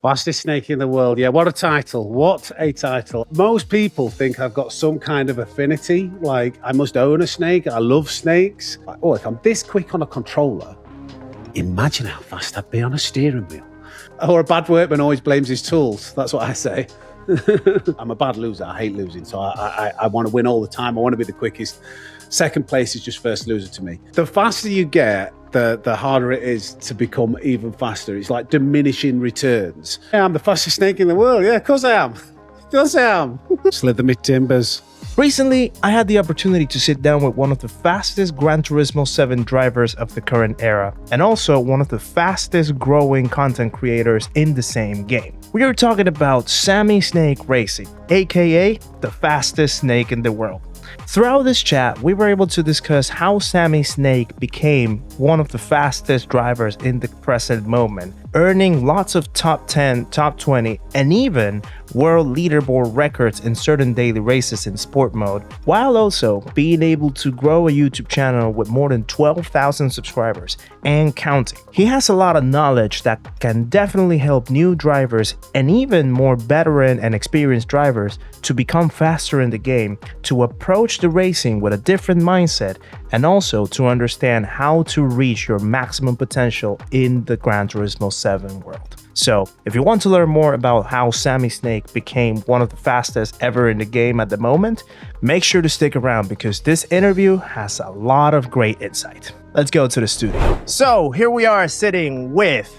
Fastest snake in the world. Yeah, what a title. What a title. Most people think I've got some kind of affinity, like I must own a snake. I love snakes. Oh, if I'm this quick on a controller, imagine how fast I'd be on a steering wheel. Or a bad workman always blames his tools. That's what I say. I'm a bad loser. I hate losing. So I want to win all the time. I want to be the quickest. Second place is just first loser to me. The faster you get, the harder it is to become even faster. It's like diminishing returns. Yeah, I'm the fastest snake in the world. Yeah, of course I am. Of course I am. Slither me timbers. Recently, I had the opportunity to sit down with one of the fastest Gran Turismo 7 drivers of the current era, and also one of the fastest growing content creators in the same game. We are talking about Sammysnake Racing, aka the fastest snake in the world. Throughout this chat, we were able to discuss how Sammysnake became one of the fastest drivers in the present moment, earning lots of top 10, top 20, and even world leaderboard records in certain daily races in sport mode, while also being able to grow a YouTube channel with more than 12,000 subscribers and counting. He has a lot of knowledge that can definitely help new drivers and even more veteran and experienced drivers to become faster in the game, to approach the racing with a different mindset, and also to understand how to reach your maximum potential in the Gran Turismo 7 world. So, if you want to learn more about how Sammysnake became one of the fastest ever in the game at the moment, make sure to stick around because this interview has a lot of great insight. Let's go to the studio. So, here we are sitting with,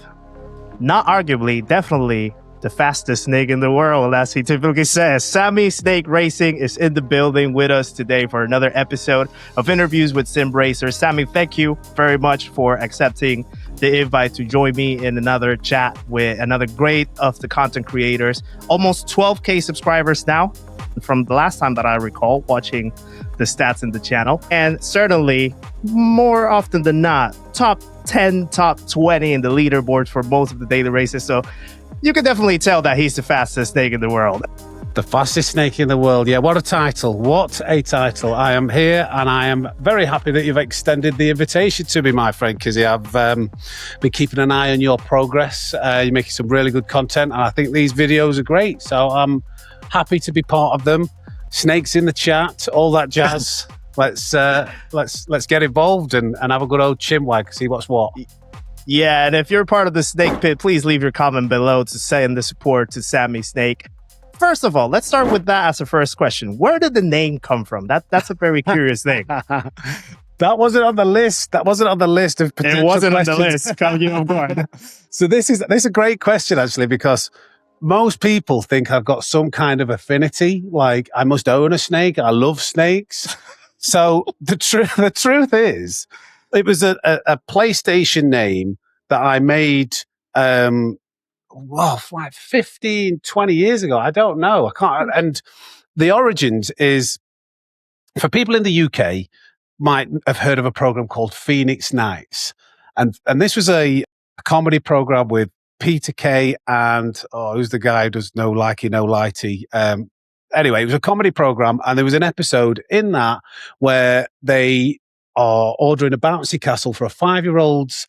not arguably, definitely the fastest snake in the world, as he typically says. Sammysnake Racing is in the building with us today for another episode of Interviews with Sim Racers. Sammy, thank you very much for accepting the invite to join me in another chat with another great of the content creators. Almost 12K subscribers now from the last time that I recall watching the stats in the channel. And certainly, more often than not, top 10, top 20 in the leaderboards for most of the daily races. So you can definitely tell that he's the fastest snake in the world. The fastest snake in the world. Yeah, what a title. What a title. I am here and I am very happy that you've extended the invitation to me, my friend Kizzi. I've been keeping an eye on your progress. You're making some really good content and I think these videos are great. So I'm happy to be part of them. Snakes in the chat, all that jazz. Let's get involved and have a good old chinwag, see what's what. Yeah, and if you're part of the Snake Pit, please leave your comment below to send the support to Sammysnake. First of all, let's start with that as a first question. Where did the name come from? That's a very curious thing. That wasn't on the list. That wasn't on the list of potential It wasn't questions. on the list. Come you on board. So this is a great question, actually, because most people think I've got some kind of affinity, like I must own a snake. I love snakes. So the truth is, it was a PlayStation name that I made, like 15, 20 years ago. I don't know. I can't. And the origins is, for people in the UK, might have heard of a program called Phoenix Nights. And this was a comedy program with Peter Kay and, who's the guy who does No Likey, No Lighty? Anyway, it was a comedy program, and there was an episode in that where they are ordering a bouncy castle for a 5-year-old's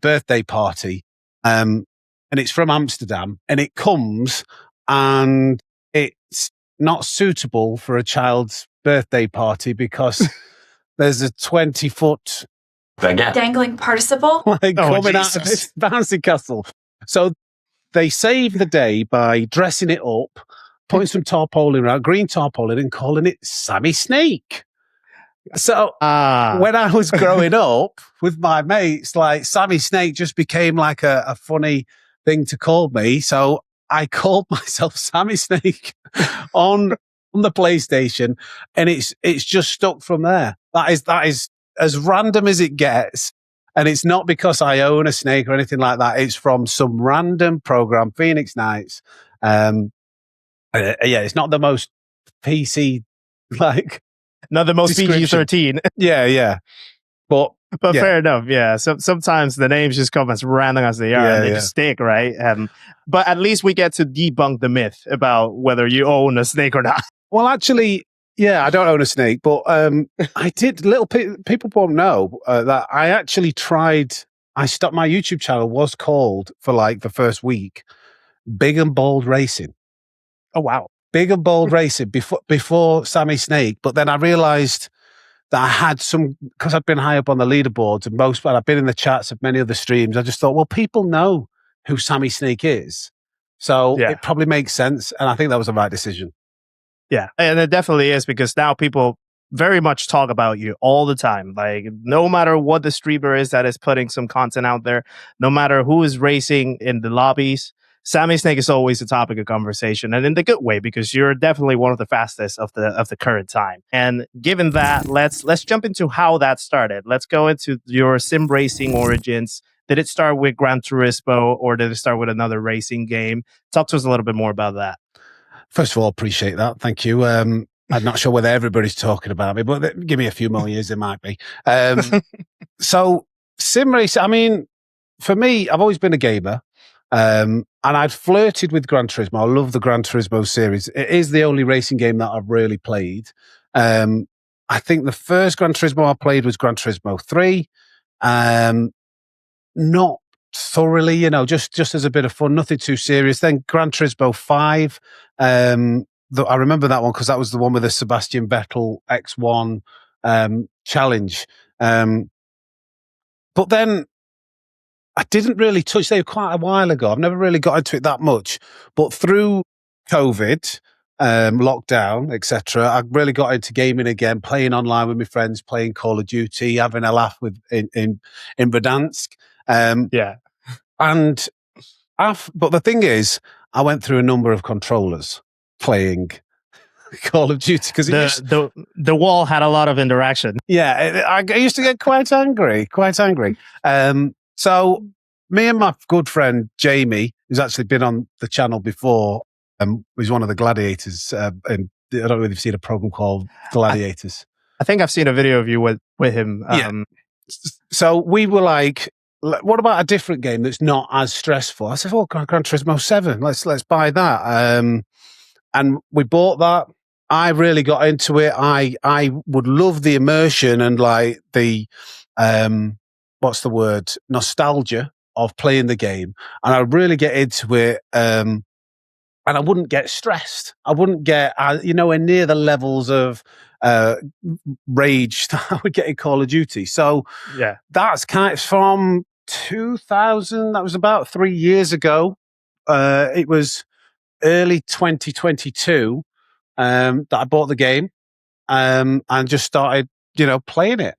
birthday party. And it's from Amsterdam, and it comes and it's not suitable for a child's birthday party because there's a 20-foot dangling participle coming out of this bouncy castle. So they save the day by dressing it up, putting some tarpaulin around, green tarpaulin, and calling it Sammysnake. So when I was growing up with my mates, like Sammysnake just became like a funny thing to call me. So I called myself Sammysnake on the PlayStation, and it's just stuck from there. That is as random as it gets. And it's not because I own a snake or anything like that. It's from some random program, Phoenix Nights. It's not the most PC, like, not the most PG-13. Yeah. But yeah. Fair enough, yeah. So sometimes the names just come as random as they are, and they just stick, right? But at least we get to debunk the myth about whether you own a snake or not. Well, actually, yeah, I don't own a snake, but I did. People won't know that I actually tried. My YouTube channel was called, for like the first week, Big and Bold Racing. Oh, wow. Big and Bold Racing before Sammysnake. But then I realized that I had some, because I'd been high up on the leaderboards and I've been in the chats of many other streams. I just thought, well, people know who Sammysnake is. So it probably makes sense. And I think that was the right decision. Yeah. And it definitely is, because now people very much talk about you all the time. Like, no matter what the streamer is that is putting some content out there, no matter who is racing in the lobbies, Sammysnake is always a topic of conversation, and in the good way, because you're definitely one of the fastest of the current time. And given that, let's jump into how that started. Let's go into your sim racing origins. Did it start with Gran Turismo, or did it start with another racing game? Talk to us a little bit more about that. First of all, appreciate that. Thank you. I'm not sure whether everybody's talking about me, but give me a few more years, there might be. So sim race, I mean, for me, I've always been a gamer. And I'd flirted with Gran Turismo. I love the Gran Turismo series. It is the only racing game that I've really played. I think the first Gran Turismo I played was Gran Turismo 3. Not thoroughly, just as a bit of fun, nothing too serious. Then Gran Turismo 5. I remember that one because that was the one with the Sebastian Vettel X1 challenge. But then I didn't really touch them quite a while ago. I've never really got into it that much. But through COVID, lockdown, etc., I really got into gaming again, playing online with my friends, playing Call of Duty, having a laugh in Verdansk. And but the thing is, I went through a number of controllers playing Call of Duty because the wall had a lot of interaction. Yeah, I used to get quite angry. So me and my good friend Jamie, who's actually been on the channel before, was one of the gladiators. And I don't know if you've seen a program called Gladiators. I think I've seen a video of you with him. Yeah. So we were like, what about a different game that's not as stressful? I said, Gran Turismo 7. Let's buy that. And we bought that. I really got into it. I would love the immersion and like the what's the word? Nostalgia of playing the game. And I really get into it. And I wouldn't get stressed. I wouldn't get near the levels of rage that I would get in Call of Duty. So that's kind of from 2000. That was about 3 years ago. It was early 2022 that I bought the game and just started, playing it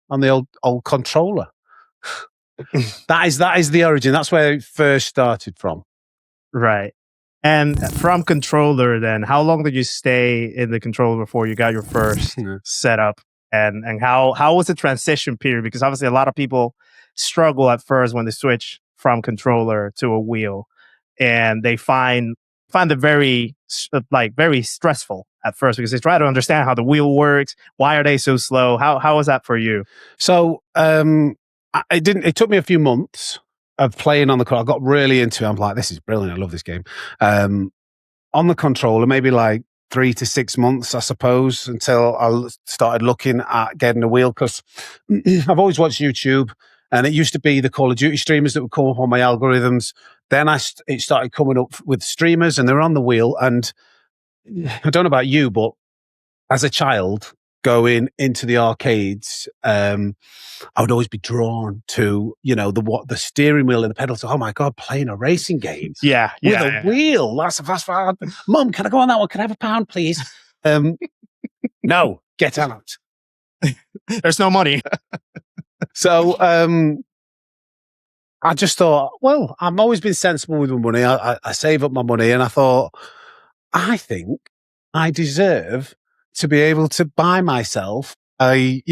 on the old controller. That is the origin. That's where it first started from. Right. And from controller, then, how long did you stay in the controller before you got your first setup? And how was the transition period? Because obviously a lot of people struggle at first when they switch from controller to a wheel, and they find it very stressful at first because they try to understand how the wheel works. Why are they so slow? How was that for you? So it took me a few months of playing on the controller. I got really into it. I'm like, this is brilliant. I love this game. On the controller, maybe like 3 to 6 months, I suppose, until I started looking at getting a wheel, because I've always watched YouTube, and it used to be the Call of Duty streamers that would come up on my algorithms. Then it started coming up with streamers, and they're on the wheel. And I don't know about you, but as a child going into the arcades, I would always be drawn to, the steering wheel and the pedals. Oh my God, playing a racing game. With a wheel. That's fast. Mum, can I go on that one? Can I have £1, please? No, get out. There's no money. So I just thought, well, I've always been sensible with my money. I save up my money, and I thought, I think I deserve to be able to buy myself a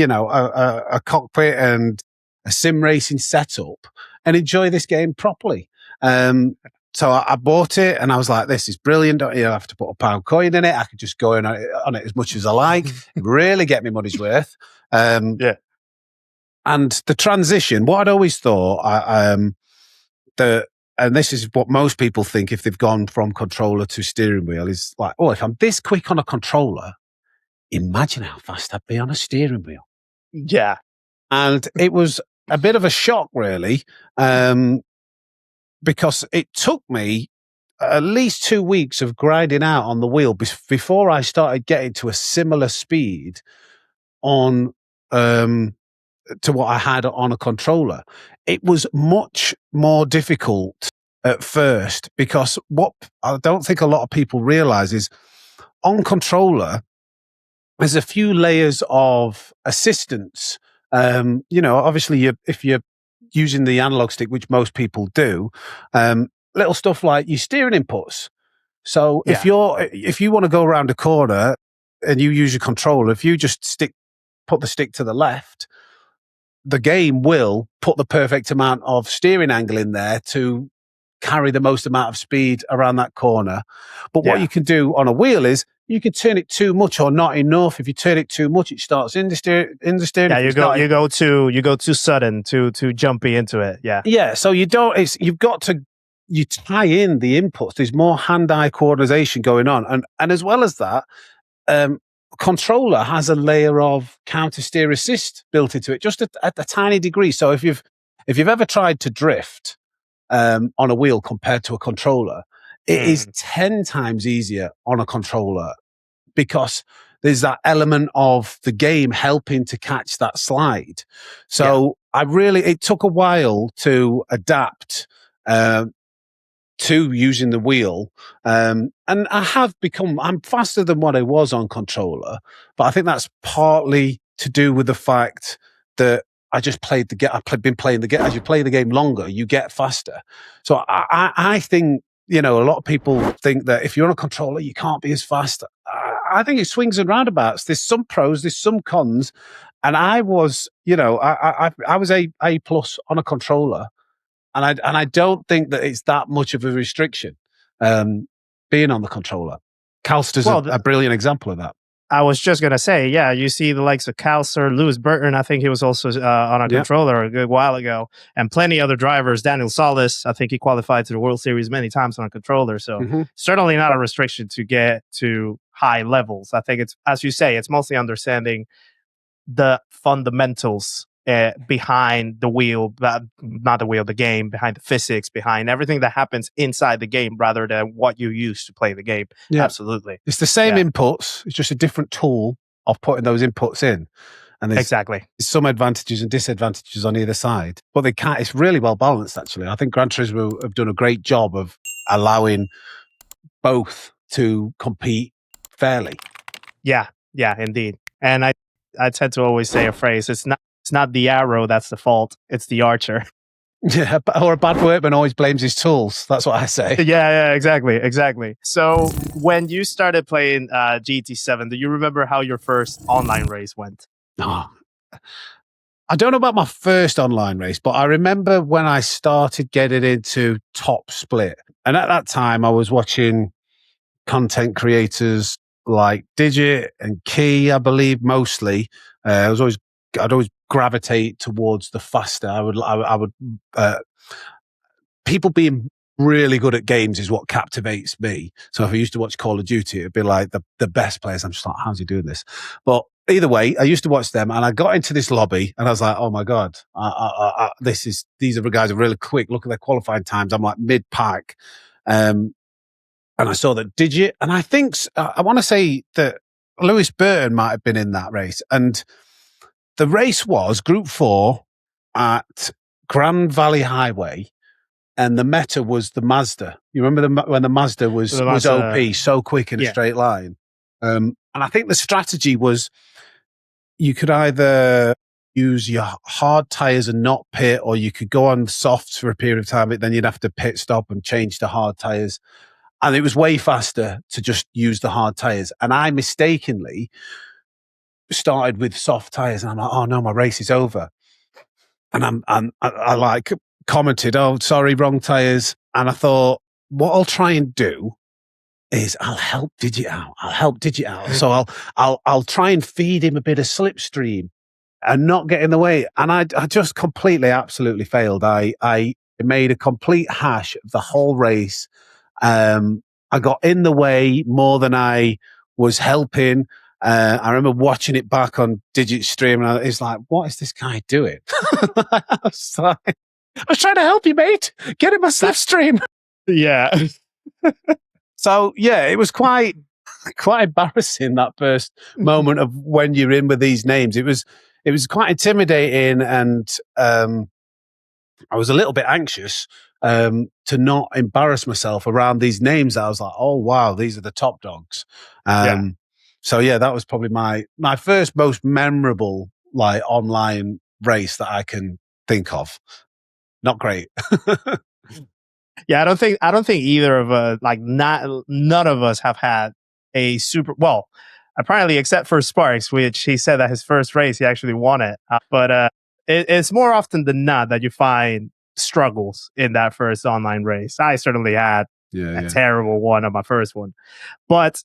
cockpit and a sim racing setup and enjoy this game properly. So I bought it, and I was like, this is brilliant. Don't have to put £1 coin in it. I could just go in on it as much as I like. Really get me money's worth. And the transition, what I'd always thought, and this is what most people think if they've gone from controller to steering wheel, is like, oh, if I'm this quick on a controller, imagine how fast I'd be on a steering wheel. Yeah. And it was a bit of a shock, really, because it took me at least 2 weeks of grinding out on the wheel before I started getting to a similar speed on to what I had on a controller. It was much more difficult at first because what I don't think a lot of people realize is on controller, there's a few layers of assistance. Obviously, if you're using the analog stick, which most people do, little stuff like your steering inputs. So if you want to go around a corner and you use your controller, if you just put the stick to the left, the game will put the perfect amount of steering angle in there to carry the most amount of speed around that corner. But what you can do on a wheel is you can turn it too much or not enough. If you turn it too much, it starts in the steering. Yeah, you go too sudden, too jumpy into it. Yeah. Yeah. So you tie in the inputs. There's more hand-eye coordination going on. And as well as that, controller has a layer of counter steer assist built into it, just at a tiny degree. So if you've ever tried to drift on a wheel compared to a controller, it is 10 times easier on a controller because there's that element of the game helping to catch that slide. So it took a while to adapt to using the wheel. And I'm faster than what I was on controller, but I think that's partly to do with the fact that I just played the game. I've been playing the game. As you play the game longer, you get faster. So I think, a lot of people think that if you're on a controller, you can't be as fast. I think it swings and roundabouts. There's some pros, there's some cons. And I was, I was A plus on a controller. And I don't think that it's that much of a restriction being on the controller. Calster's a brilliant example of that. I was just going to say, you see the likes of Calster, Lewis Burton, I think he was also on a controller a good while ago, and plenty other drivers. Daniel Solis, I think he qualified to the World Series many times on a controller. So certainly not a restriction to get to high levels. I think it's, as you say, it's mostly understanding the fundamentals behind the wheel, the game, behind the physics, behind everything that happens inside the game rather than what you use to play the game. Yeah. Absolutely. It's the same inputs. It's just a different tool of putting those inputs in. And there's some advantages and disadvantages on either side. But it's really well balanced, actually. I think Gran Turismo have done a great job of allowing both to compete fairly. Yeah, indeed. And I tend to always say a phrase, it's not the arrow that's the fault, it's the archer. Yeah, or a bad workman always blames his tools. That's what I say. Yeah, exactly. So when you started playing GT7, do you remember how your first online race went? No. I don't know about my first online race, but I remember when I started getting into Top Split. And at that time, I was watching content creators like Digit and Key, I believe, mostly. I'd always gravitate towards the faster. I would people being really good at games is what captivates me. So if I used to watch Call of Duty, it'd be like the best players. I'm just like, how's he doing this? But either way, I used to watch them, and I got into this lobby, and I was like, oh my god, these are the guys who are really quick. Look at their qualifying times. I'm like mid pack, and I saw that Digit, and I think I want to say that Lewis Burton might have been in that race, and the race was Group 4 at Grand Valley Highway, and the meta was the Mazda. You remember when the Mazda was OP, so quick in a straight line? And I think the strategy was you could either use your hard tires and not pit, or you could go on softs for a period of time, but then you'd have to pit stop and change to hard tires. And it was way faster to just use the hard tires. And I mistakenly started with soft tires, and I'm like, oh no, my race is over. And I like commented, oh, sorry, wrong tires. And I thought, what I'll try and do is I'll help Digit out. So I'll try and feed him a bit of slipstream and not get in the way. And I just completely, absolutely failed. I made a complete hash of the whole race. I got in the way more than I was helping. I remember watching it back on Digit stream, and it's like, what is this guy doing? I was trying to help you, mate. Get in my slipstream. Yeah. So yeah, it was quite embarrassing, that first moment of when you're in with these names. It was quite intimidating, and I was a little bit anxious to not embarrass myself around these names. I was like, oh wow, these are the top dogs. So yeah, that was probably my first most memorable like online race that I can think of. Not great. Yeah, I don't think either of us, like none of us have had a super, well, apparently except for Sparks, which he said that his first race he actually won it. But it's more often than not that you find struggles in that first online race. I certainly had a terrible one on my first one. But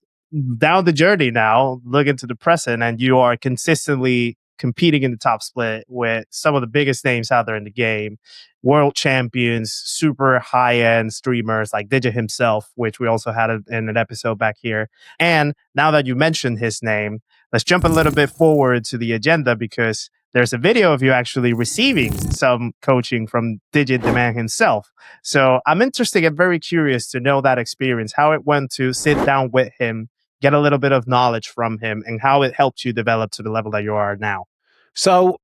down the journey now, look into the present, and you are consistently competing in the top split with some of the biggest names out there in the game, world champions, super high end streamers like Digit himself, which we also had in an episode back here. And now that you mentioned his name, let's jump a little bit forward to the agenda, because there's a video of you actually receiving some coaching from Digit the man himself. So I'm interested and very curious to know that experience, how it went to sit down with him, get a little bit of knowledge from him, and how it helped you develop to the level that you are now. So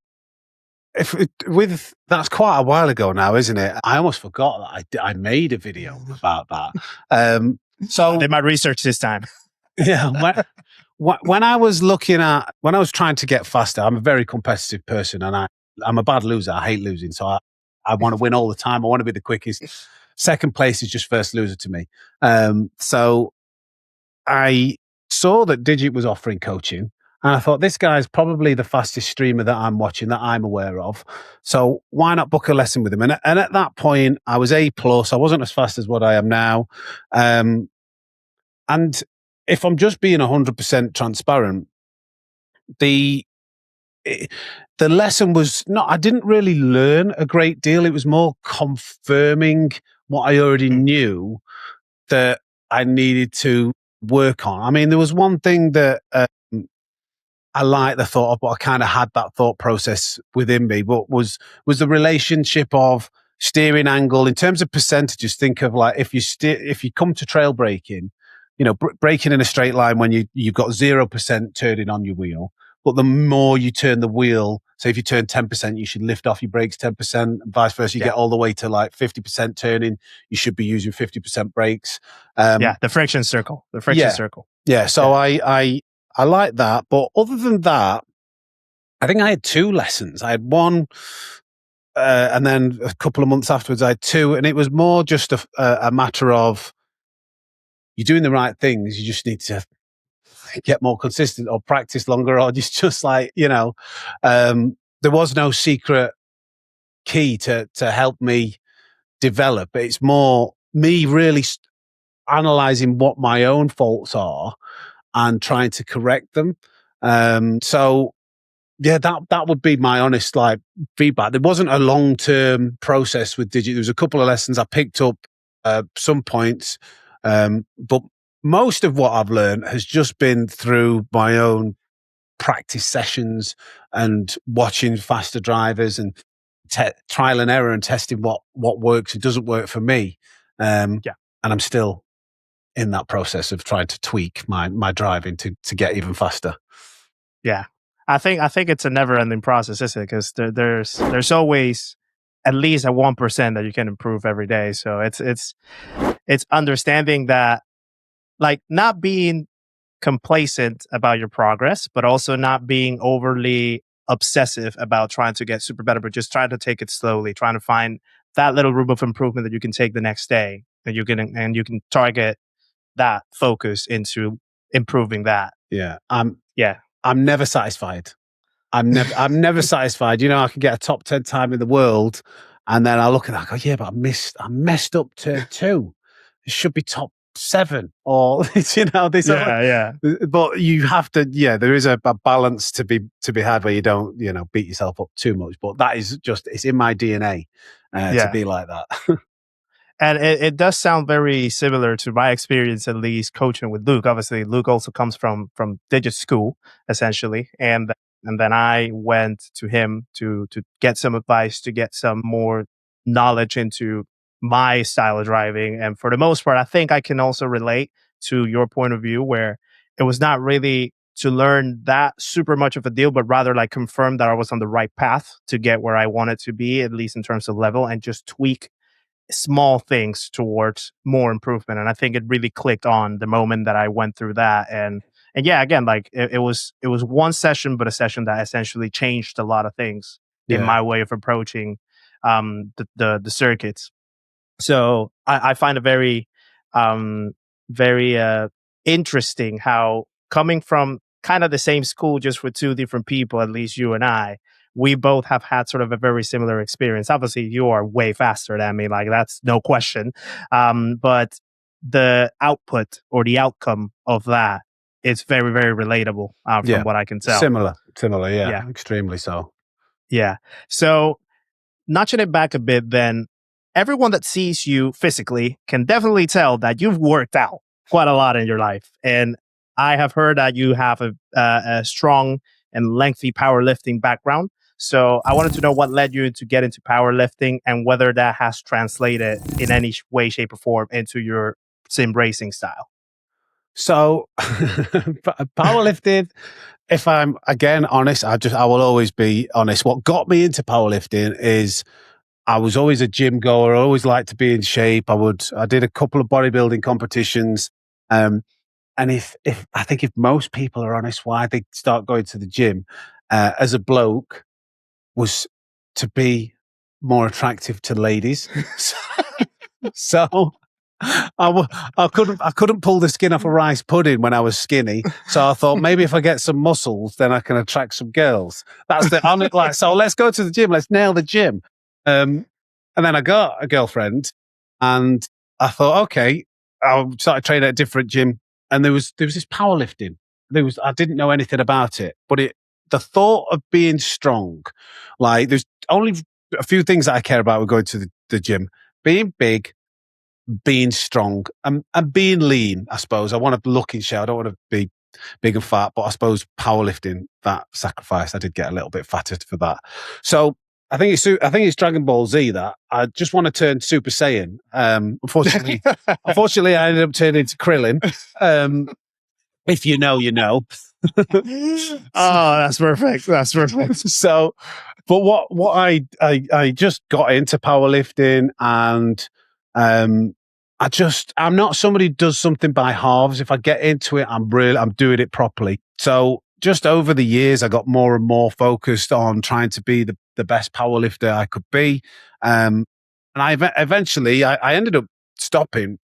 that's quite a while ago now, isn't it? I almost forgot that I made a video about that. So I did my research this time. Yeah. When I was trying to get faster, I'm a very competitive person, and I'm a bad loser. I hate losing. So I want to win all the time. I want to be the quickest. Second place is just first loser to me. So I saw that Digit was offering coaching, and I thought, this guy's probably the fastest streamer that I'm watching, that I'm aware of. So why not book a lesson with him? And at that point, I was A+. I wasn't as fast as what I am now. And if I'm just being 100% transparent, the lesson was not, I didn't really learn a great deal. It was more confirming what I already knew that I needed to work on. I mean, there was one thing that I like the thought of, but I kind of had that thought process within me, but was the relationship of steering angle in terms of percentages. Think of like, if you come to trail braking, braking in a straight line when you've got 0% turning on your wheel, but the more you turn the wheel, so if you turn 10%, you should lift off your brakes 10%, and vice versa. You get all the way to like 50% turning, you should be using 50% brakes. The friction circle. Yeah. So I like that. But other than that, I think I had 2 lessons. I had one, and then a couple of months afterwards, I had 2. And it was more just a matter of, you're doing the right things. You just need to get more consistent or practice longer, or just like, there was no secret key to help me develop. It's more me really analyzing what my own faults are and trying to correct them. So yeah, that would be my honest like feedback. There wasn't a long-term process with Digit. There was a couple of lessons I picked up, some points, but most of what I've learned has just been through my own practice sessions and watching faster drivers and trial and error and testing what works and doesn't work for me. And I'm still in that process of trying to tweak my driving to get even faster. Yeah. I think it's a never ending process, isn't it? Because there's always at least a 1% that you can improve every day. So it's understanding that, like, not being complacent about your progress, but also not being overly obsessive about trying to get super better, but just trying to take it slowly, trying to find that little room of improvement that you can take the next day, and you can target that focus into improving that. Yeah. I'm never satisfied. I'm never satisfied. I can get a top 10 time in the world, and then I look at that and go, yeah, but I messed up turn 2. It should be top 7, or this. But you have to. Yeah, there is a balance to be had where you don't beat yourself up too much. But that is just, it's in my DNA to be like that. And it does sound very similar to my experience, at least coaching with Luke. Obviously, Luke also comes from Digit School, essentially, and then I went to him to get some advice, to get some more knowledge into my style of driving. And for the most part, I think I can also relate to your point of view where it was not really to learn that super much of a deal, but rather like confirm that I was on the right path to get where I wanted to be, at least in terms of level, and just tweak small things towards more improvement. And I think it really clicked on the moment that I went through that. And yeah, again, like it was one session, but a session that essentially changed a lot of things in Yeah. my way of approaching the circuits. So I find it very interesting how coming from kind of the same school, just with two different people, at least you and I, we both have had sort of a very similar experience. Obviously, you are way faster than me, like that's no question. But the output or the outcome of that is very, very relatable from what I can tell. Similar, Yeah. extremely so. Yeah. So notching it back a bit, then everyone that sees you physically can definitely tell that you've worked out quite a lot in your life. And I have heard that you have a strong and lengthy powerlifting background. So I wanted to know what led you to get into powerlifting and whether that has translated in any way, shape, or form into your sim racing style. So powerlifting, if I'm again honest, I will always be honest. What got me into powerlifting is I was always a gym goer. I always liked to be in shape. I did a couple of bodybuilding competitions. And if I think if most people are honest, why they start going to the gym as a bloke was to be more attractive to ladies. So I couldn't pull the skin off a rice pudding when I was skinny. So I thought maybe if I get some muscles, then I can attract some girls. That's so let's go to the gym. Let's nail the gym. And then I got a girlfriend, and I thought, okay, I started training at a different gym, and there was this powerlifting. I didn't know anything about it, but the thought of being strong, like there's only a few things that I care about with going to the gym: being big, being strong, and being lean. I suppose I want to look in shape. I don't want to be big and fat, but I suppose powerlifting, that sacrifice, I did get a little bit fatter for that. So I think it's Dragon Ball Z that I just want to turn Super Saiyan. Unfortunately, I ended up turning into Krillin. If you know, you know. Oh, that's perfect. That's perfect. So, but what I just got into powerlifting, and I'm not somebody who does something by halves. If I get into it, I'm doing it properly. So just over the years, I got more and more focused on trying to be the best powerlifter I could be. And eventually I ended up stopping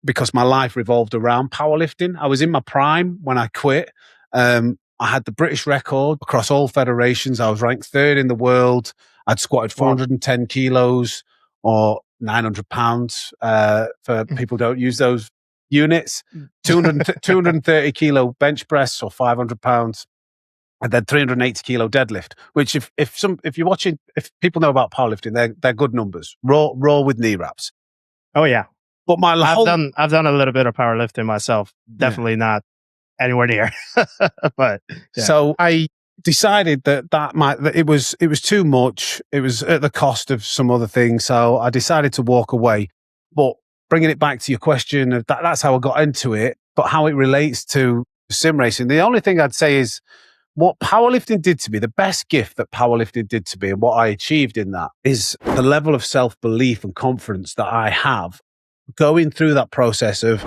because my life revolved around powerlifting. I was in my prime when I quit. I had the British record across all federations. I was ranked third in the world. I'd squatted 410 kilos or 900 pounds for people who don't use those units. 230 kilo bench press or 500 pounds. And then 380 kilo deadlift, which if you're watching, if people know about powerlifting, they're good numbers. Raw with knee wraps. Oh yeah. But I've done a little bit of powerlifting myself. Definitely not anywhere near. But yeah. So I decided that it was too much. It was at the cost of some other things. So I decided to walk away. But bringing it back to your question of that's how I got into it. But how it relates to sim racing, the only thing I'd say is what powerlifting did to me, the best gift that powerlifting did to me and what I achieved in that is the level of self-belief and confidence that I have going through that process of,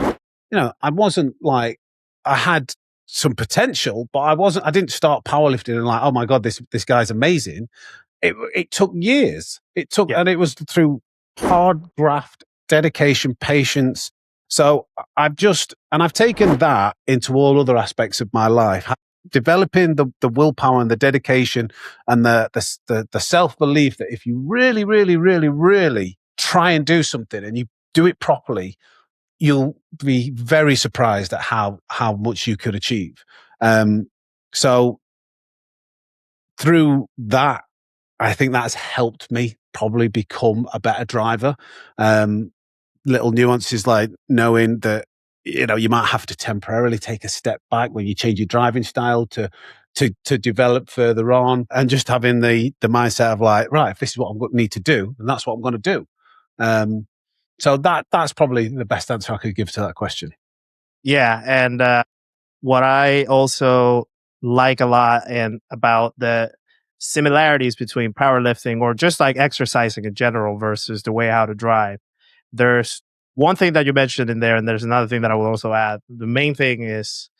I wasn't like, I had some potential, but I didn't start powerlifting and like, oh my God, this guy's amazing. It took years. And it was through hard graft, dedication, patience. So I've taken that into all other aspects of my life, developing the willpower and the dedication and the self-belief that if you really, really, really, really try and do something and you do it properly, you'll be very surprised at how much you could achieve. So through that, I think that's helped me probably become a better driver. Little nuances like knowing that, you might have to temporarily take a step back when you change your driving style to develop further on, and just having the mindset of like, right, if this is what I'm going to need to do, then that's what I'm going to do. So that's probably the best answer I could give to that question. Yeah, and what I also like a lot and about the similarities between powerlifting or just like exercising in general versus the way how to drive. There's one thing that you mentioned in there, and there's another thing that I will also add. The main thing is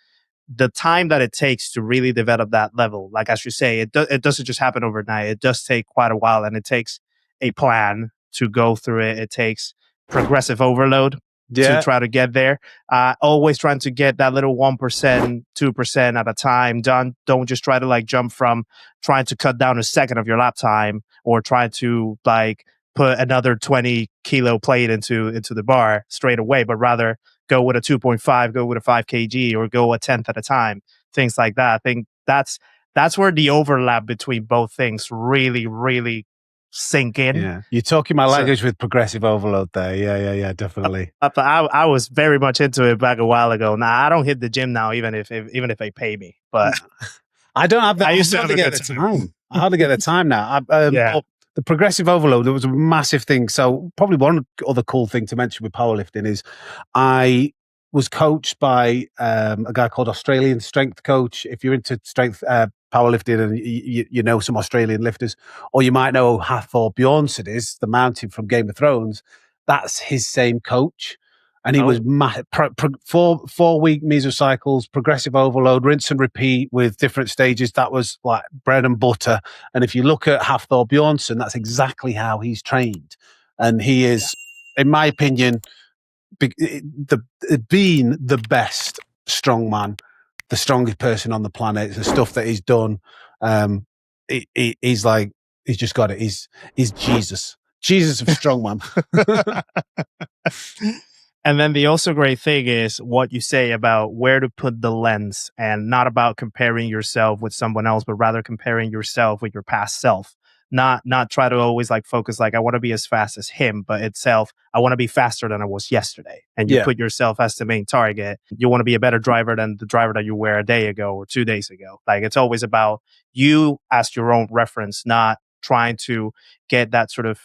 the time that it takes to really develop that level. Like as you say, it doesn't just happen overnight. It does take quite a while, and it takes a plan to go through it. It takes progressive overload to Yeah. try to get there. Always trying to get that little 1%, 2% at a time. Don't just try to like jump from trying to cut down a second of your lap time or try to like put another 20 kilo plate into the bar straight away, but rather go with a 2.5, go with a 5 kg, or go a tenth at a time, things like that. I think that's where the overlap between both things really, really sink in. Yeah, you're talking my language with progressive overload there. Yeah, definitely. I was very much into it back a while ago. Now I don't hit the gym now, even if they pay me. But I don't have that. I used to hardly get the time. I hardly get the time now. But the progressive overload, it was a massive thing. So probably one other cool thing to mention with powerlifting is I was coached by a guy called Australian Strength Coach. If you're into strength powerlifting and you know some Australian lifters, or you might know Hathor Bjornsson is, the mountain from Game of Thrones. That's his same coach. And he was 4-week mesocycles, progressive overload, rinse and repeat with different stages. That was like bread and butter. And if you look at Hathor Bjornsson, that's exactly how he's trained. And he is, in my opinion, being the best strongman, the strongest person on the planet. The stuff that he's done, he's just got it. He's Jesus of strongman. And then the also great thing is what you say about where to put the lens, and not about comparing yourself with someone else, but rather comparing yourself with your past self. Not try to always like focus like I want to be as fast as him, but itself I want to be faster than I was yesterday. And you put yourself as the main target. You want to be a better driver than the driver that you were a day ago or 2 days ago. Like it's always about you as your own reference, not trying to get that sort of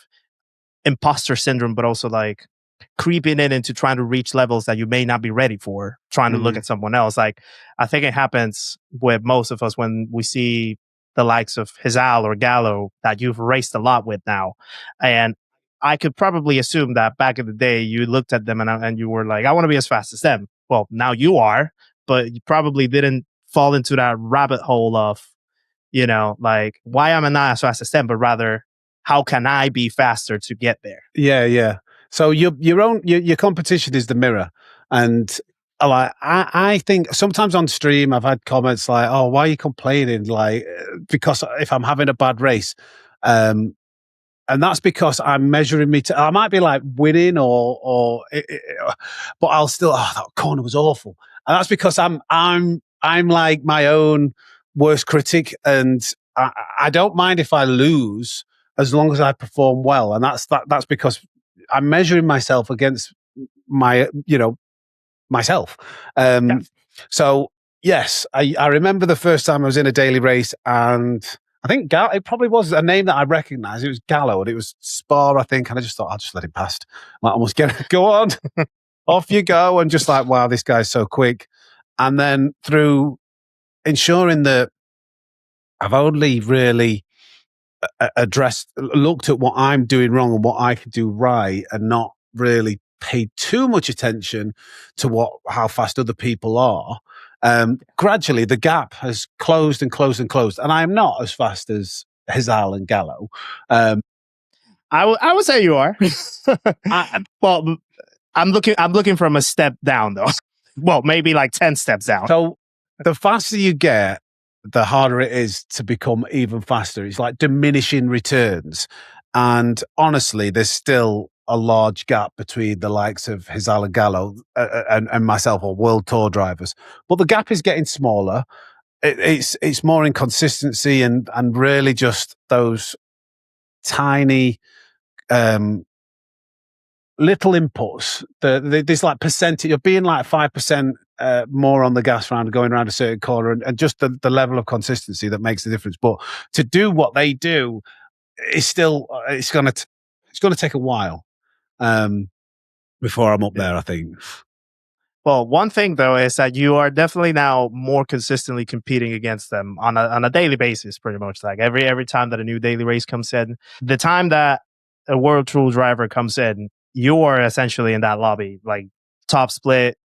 imposter syndrome, but also like creeping in into trying to reach levels that you may not be ready for, trying to look at someone else. Like I think it happens with most of us when we see the likes of Hizal or Gallo that you've raced a lot with now. And I could probably assume that back in the day you looked at them and you were like, I want to be as fast as them. Well, now you are, but you probably didn't fall into that rabbit hole of, you know, like why am I not as fast as them, but rather how can I be faster to get there? Yeah. So your competition is the mirror, and like I think sometimes on stream I've had comments like, "Oh, why are you complaining?" Like because if I'm having a bad race, and that's because I'm measuring me. I might be like winning but I'll still. Oh, that corner was awful, and that's because I'm like my own worst critic, and I don't mind if I lose as long as I perform well, and that's because I'm measuring myself against myself. So yes, I remember the first time I was in a daily race, and I think it probably was a name that I recognized. It was Gallo, and it was Spar, I think. And I just thought, I'll just let him past. Like, almost go on, off you go, and just like, wow, this guy's so quick. And then through ensuring that I've only really looked at what I'm doing wrong and what I can do right, and not really paid too much attention to how fast other people are. Gradually, the gap has closed and closed and closed, and I am not as fast as Hizal and Gallo. I would say you are. Well, I'm looking from a step down though. Well, maybe like 10 steps down. So the faster you get, the harder it is to become even faster. It's like diminishing returns. And honestly, there's still a large gap between the likes of Hizal and Gallo and myself, or world tour drivers. But the gap is getting smaller. It's more inconsistency and really just those tiny little inputs. There's like percentage of being like 5% more on the gas round, going around a certain corner, and just the level of consistency that makes the difference. But to do what they do is still it's going to take a while. before I'm up there, I think. Well, one thing though is that you are definitely now more consistently competing against them on a daily basis, pretty much. Like every time that a new daily race comes in, the time that a World Tour driver comes in, you are essentially in that lobby, like top split.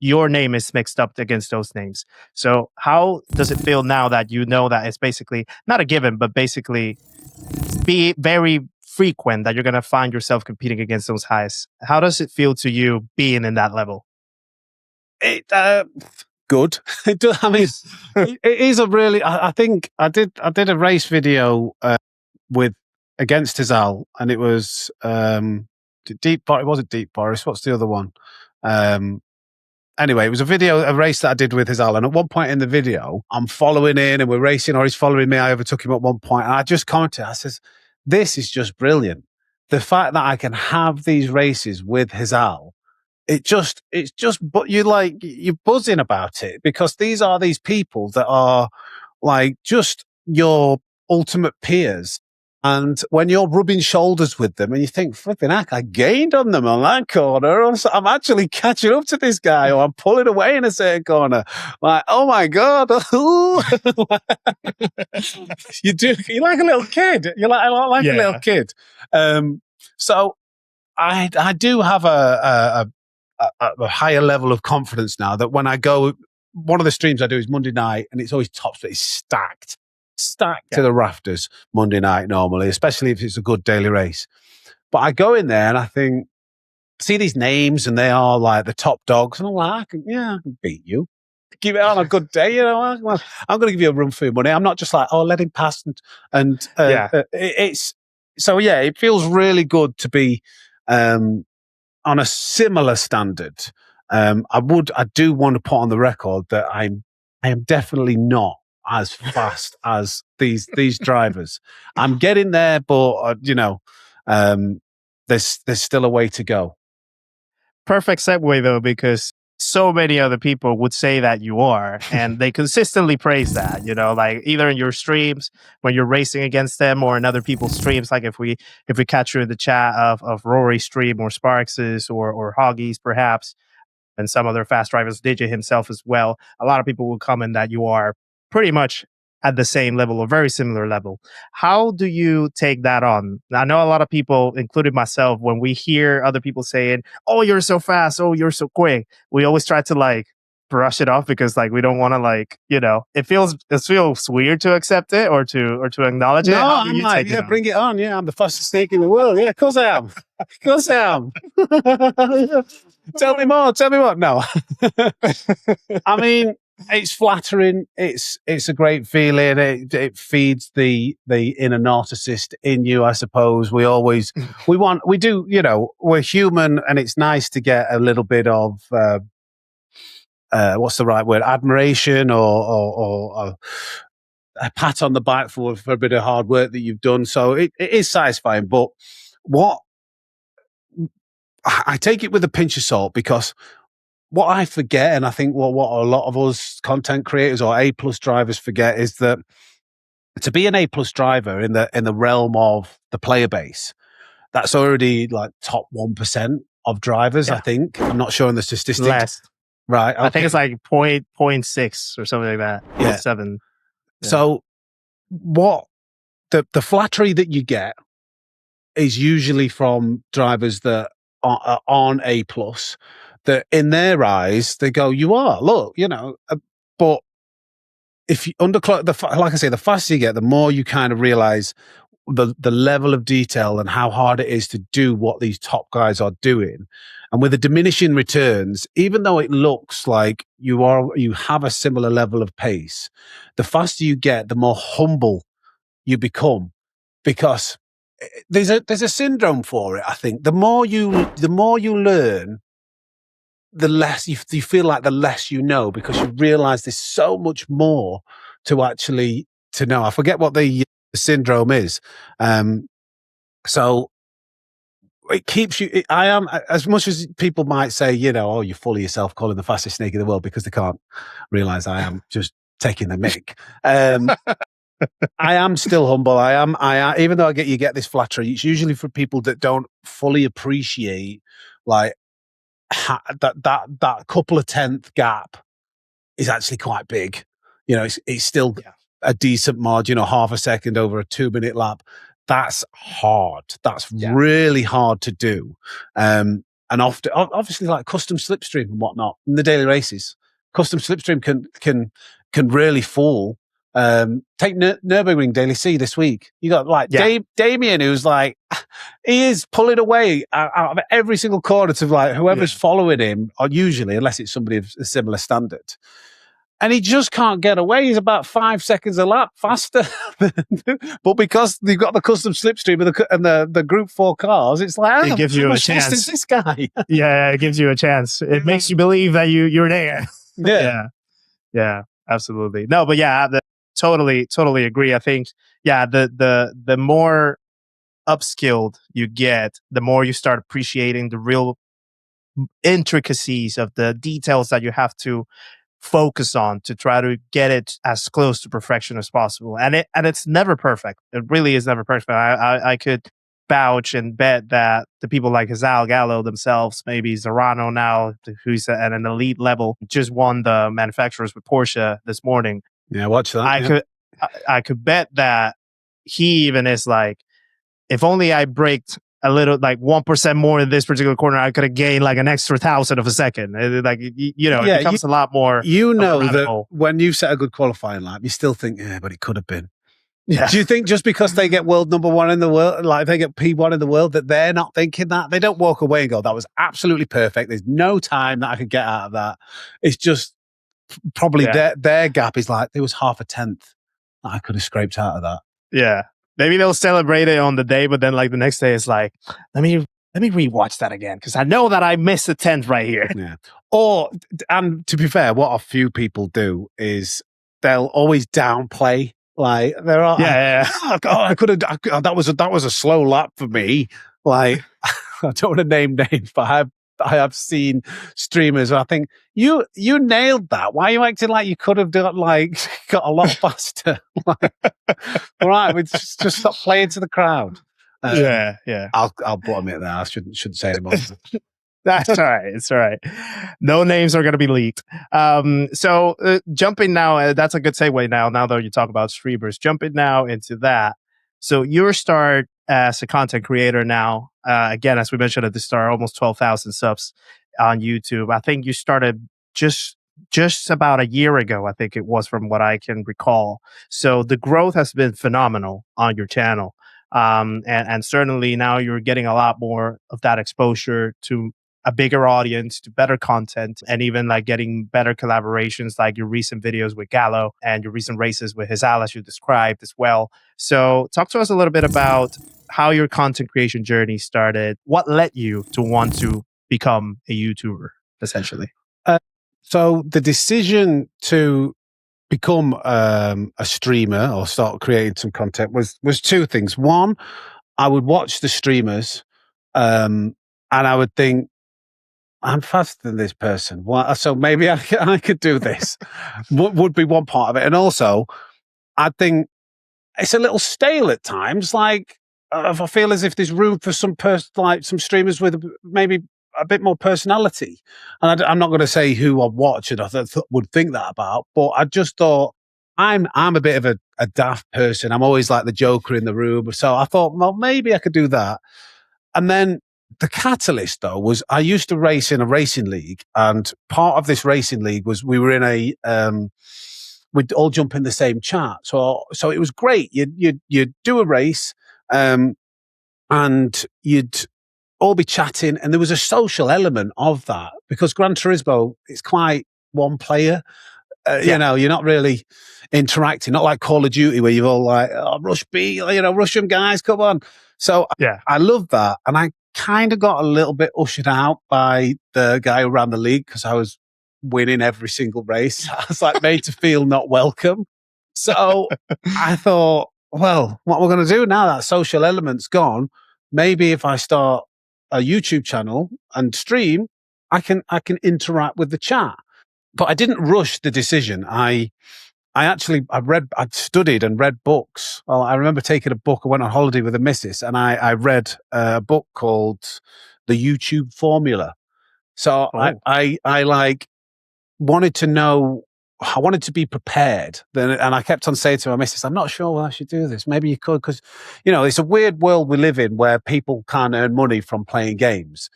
Your name is mixed up against those names. So how does it feel now that you know that it's basically not a given, but basically be very frequent that you're going to find yourself competing against those highs? How does it feel to you being in that level? It good. It does, I mean, it is a really. I think I did a race video with against Hazal, and it was Deep. It wasn't Deep Forest. What's the other one? Anyway, it was a race that I did with Hazal, and at one point in the video, I'm following in, and we're racing, or he's following me. I overtook him at one point, and I just commented. I says, "This is just brilliant. The fact that I can have these races with Hazal." But you're buzzing about it because these people that are like just your ultimate peers. And when you're rubbing shoulders with them and you think, flipping heck, I gained on them on that corner. I'm actually catching up to this guy, or I'm pulling away in a certain corner. Like, oh my God. You're like a little kid. You're like a little kid. So I do have a higher level of confidence now that when I go, one of the streams I do is Monday night, and it's always top split. It's stacked to the rafters Monday night normally, especially if it's a good daily race. But I go in there and I see these names, and they are like the top dogs, and I'm like, I can beat you. Give it on a good day, I'm going to give you a run for your money. I'm not just like, let him pass, it feels really good to be on a similar standard. I do want to put on the record that I am definitely not as fast as these drivers. I'm getting there, but there's still a way to go. Perfect segue though, because so many other people would say that you are, and they consistently praise that, like either in your streams when you're racing against them, or in other people's streams. Like if we catch you in the chat of Rory's stream, or Sparks's, or Hoggy's perhaps, and some other fast drivers, DJ himself as well, a lot of people will comment that you are pretty much at the same level or very similar level. How do you take that on? I know a lot of people, including myself, when we hear other people saying, "Oh, you're so fast. Oh, you're so quick," we always try to like brush it off because like we don't want to it feels weird to accept it or to acknowledge it. No, How do I'm you like, take it on? bring it on. Yeah, I'm the fastest snake in the world. Yeah, of course I am. Of course I am. Tell me more. No. I mean, it's flattering. It's a great feeling. It feeds the inner narcissist in you, I suppose. We're human, and it's nice to get a little bit of what's the right word? Admiration or a pat on the back for a bit of hard work that you've done. So it is satisfying. But what I take it with a pinch of salt, because what I forget, and I think what a lot of us content creators or A+ drivers forget, is that to be an A+ driver in the realm of the player base, that's already like top 1% of drivers. I think, I'm not sure on the statistics. Less. Right. Okay. I think it's like 0.6 or something like that. Yeah. 0.7. Yeah. So what the flattery that you get is usually from drivers that are on A+, that in their eyes, they go, you are, look, but if you underclock, like I say, the faster you get, the more you kind of realize the level of detail and how hard it is to do what these top guys are doing. And with the diminishing returns, even though it looks like you have a similar level of pace, the faster you get, the more humble you become, because there's a syndrome for it. I think the more you learn, the less you feel like the less you know, because you realize there's so much more to know. I forget what the syndrome is. So it keeps you. I am, as much as people might say, oh, you're full of yourself calling the fastest snake in the world, because they can't realize I am just taking the mick. I am still humble. I am, even though you get this flattery, it's usually for people that don't fully appreciate like that couple of tenth gap is actually quite big. You know, it's still a decent margin, or half a second over a 2-minute lap. That's hard. That's really hard to do. And often, obviously, like custom slipstream and whatnot in the daily races, custom slipstream can really fall. Take Nürburgring Daily C this week. You got like Damien, who's like, he is pulling away out of every single corner to like whoever's following him, or usually, unless it's somebody of a similar standard. And he just can't get away. He's about 5 seconds a lap faster. But because they've got the custom slipstream and the Group 4 cars, it's like, it gives you a chance. Is this guy? It gives you a chance. It makes you believe that you're there. Yeah, absolutely. No, but totally agree. I think, the more upskilled you get, the more you start appreciating the real intricacies of the details that you have to focus on to try to get it as close to perfection as possible. And it's never perfect. It really is never perfect. I could vouch and bet that the people like Hazal Gallo themselves, maybe Zarano now, who's at an elite level, just won the manufacturers with Porsche this morning. Yeah, watch that. I could bet that he even is like, if only I braked a little, like 1% more in this particular corner, I could have gained like an extra 1,000 of a second. Like, it becomes a lot more. You know that when you set a good qualifying lap, you still think, but it could have been. Yeah. Do you think just because they get world number one in the world, like they get P1 in the world, that they're not thinking that? They don't walk away and go, that was absolutely perfect. There's no time that I could get out of that. It's just probably their gap is like, there was half a tenth that I could have scraped out of that. Yeah. Maybe they'll celebrate it on the day, but then like the next day it's like, let me rewatch that again because I know that I missed a tenth right here. Yeah. And to be fair, what a few people do is they'll always downplay. Like there are, I could have. That was a slow lap for me. Like I don't want to name names, but I have seen streamers. I think you nailed that. Why are you acting like you could have got a lot faster? Like, all right, we just stop playing to the crowd. I'll bottom it there. I shouldn't say anymore. That's all right. It's all right. No names are going to be leaked. So jumping now, that's a good segue now that you talk about streamers. Jumping now into that. So your start as a content creator now, again, as we mentioned at the start, almost 12,000 subs on YouTube. I think you started just about a year ago, I think it was, from what I can recall. So the growth has been phenomenal on your channel. And certainly now you're getting a lot more of that exposure to a bigger audience, to better content, and even like getting better collaborations like your recent videos with Gallo and your recent races with Hazal, as you described as well. So talk to us a little bit about how your content creation journey started. What led you to want to become a YouTuber, essentially? So the decision to become a streamer or start creating some content was two things. One, I would watch the streamers and I would think, I'm faster than this person. So maybe I could do this. Would be one part of it. And also, I think it's a little stale at times. Like, I feel as if there's room for some streamers with maybe a bit more personality. And I'm not going to say who I watch and I would think that about, but I just thought, I'm a bit of a daft person. I'm always like the joker in the room. So I thought, well, maybe I could do that. And then the catalyst, though, was I used to race in a racing league, and part of this racing league was we were in we'd all jump in the same chat. So it was great. You'd do a race, and you'd all be chatting, and there was a social element of that because Gran Turismo is quite one player. You know, you're not really interacting, not like Call of Duty where you're all like, oh, rush B, rush them guys, come on. So I love that. And I kind of got a little bit ushered out by the guy who ran the league because I was winning every single race. I was like made to feel not welcome. So I thought, well, what we're going to do now that social element's gone, maybe if I start a YouTube channel and stream, I can interact with the chat. But I didn't rush the decision. I I'd studied and read books. Well, I remember taking a book. I went on holiday with a missus, and I read a book called The YouTube Formula. So I like wanted to know. I wanted to be prepared. And I kept on saying to my missus, I'm not sure whether I should do this. Maybe you could, because, it's a weird world we live in where people can't earn money from playing games.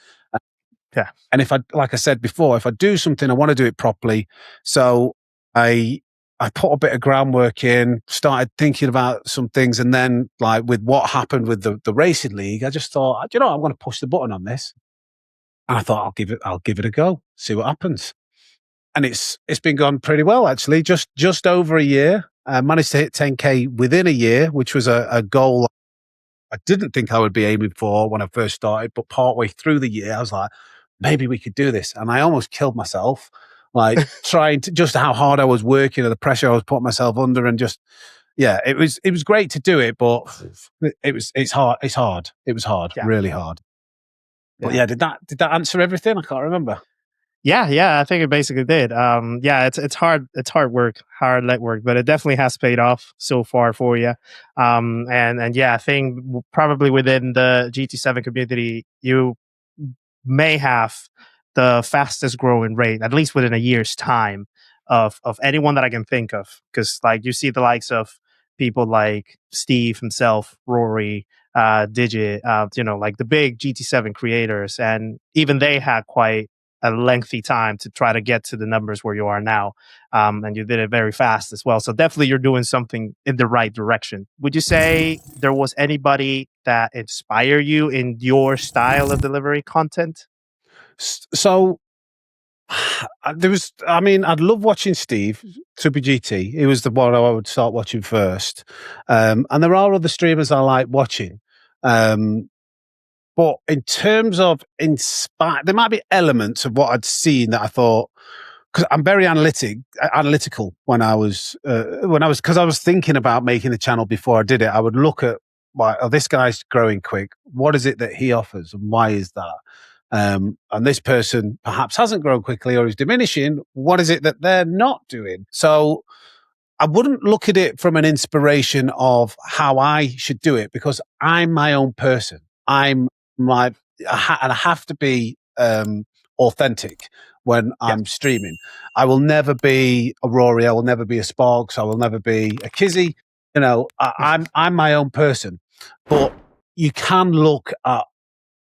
Yeah. And like I said before, if I do something, I want to do it properly. So I put a bit of groundwork in, started thinking about some things. And then like with what happened with the racing league, I just thought, I'm going to push the button on this. And I thought, I'll give it a go, see what happens. And it's been going pretty well, actually. Just over a year. I managed to hit 10K within a year, which was a goal I didn't think I would be aiming for when I first started. But partway through the year, I was like, maybe we could do this. And I almost killed myself, like trying to, just how hard I was working and the pressure I was putting myself under. And just, it was great to do it, but it's hard. It was hard, really hard. But did that answer everything? I can't remember. Yeah, I think it basically did. It's hard work, hard leg work, but it definitely has paid off so far for you. And I think probably within the GT7 community, you may have the fastest growing rate, at least within a year's time, of anyone that I can think of. Because like you see the likes of people like Steve himself, Rory, Digit, like the big GT7 creators, and even they had quite a lengthy time to try to get to the numbers where you are now. And you did it very fast as well. So definitely you're doing something in the right direction. Would you say there was anybody that inspired you in your style of delivery content? So I'd love watching Steve, Super GT. He was the one I would start watching first. And there are other streamers I like watching. But in terms of there might be elements of what I'd seen that I thought, because I'm very analytical when I was because I was thinking about making the channel before I did it. I would look at, this guy's growing quick. What is it that he offers, and why is that? And this person perhaps hasn't grown quickly or is diminishing. What is it that they're not doing? So I wouldn't look at it from an inspiration of how I should do it, because I'm my own person. And I have to be authentic when I'm streaming. I will never be a Rory. I will never be a Sparks. I will never be a Kizzi. I'm my own person. But you can look at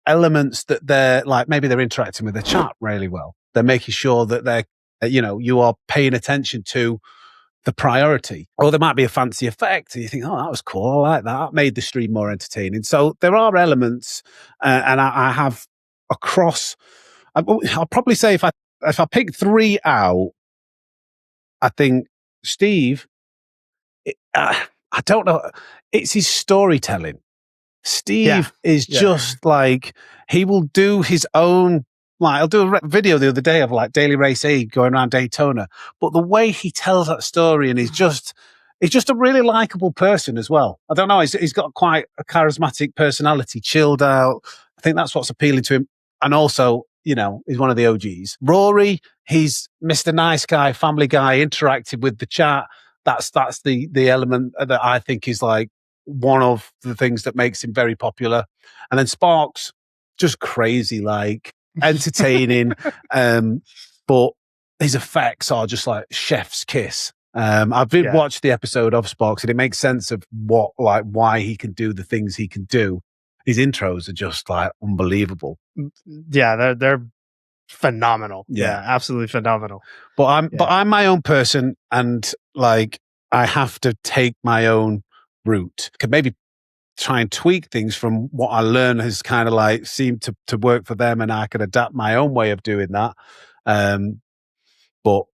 elements that they're like, maybe they're interacting with the chat really well. They're making sure that you are paying attention to the priority, or there might be a fancy effect and you think, that was cool, I like that made the stream more entertaining. So there are elements, and I have across, I'll probably say if I pick three out, I think Steve, I don't know, it's his storytelling. Steve is just like, he will do his own, like, I'll do a video the other day of like Daily Race A going around Daytona, but the way he tells that story, and he's just a really likable person as well. I don't know, he's got quite a charismatic personality, chilled out. I think that's what's appealing to him. And also, he's one of the OGs. Rory, he's Mr. Nice Guy, family guy, interacted with the chat. That's the element that I think is like one of the things that makes him very popular. And then Sparks, just crazy, like entertaining, but his effects are just like chef's kiss. I've watched the episode of Sparks, and it makes sense of why he can do the things he can do. His intros are just like unbelievable. Yeah, they're phenomenal. Yeah, absolutely phenomenal. But I'm my own person, and like I have to take my own route. Could maybe try and tweak things from what I learn has kind of like seemed to work for them, and I could adapt my own way of doing that. But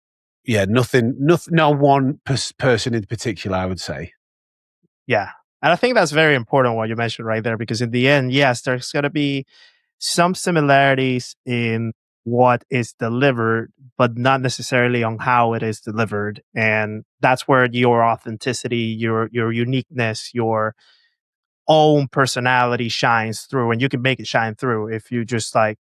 yeah, nothing, no one person in particular, I would say. Yeah. And I think that's very important what you mentioned right there, because in the end, yes, there's going to be some similarities in what is delivered, but not necessarily on how it is delivered. And that's where your authenticity, your uniqueness, your own personality shines through, and you can make it shine through if you just like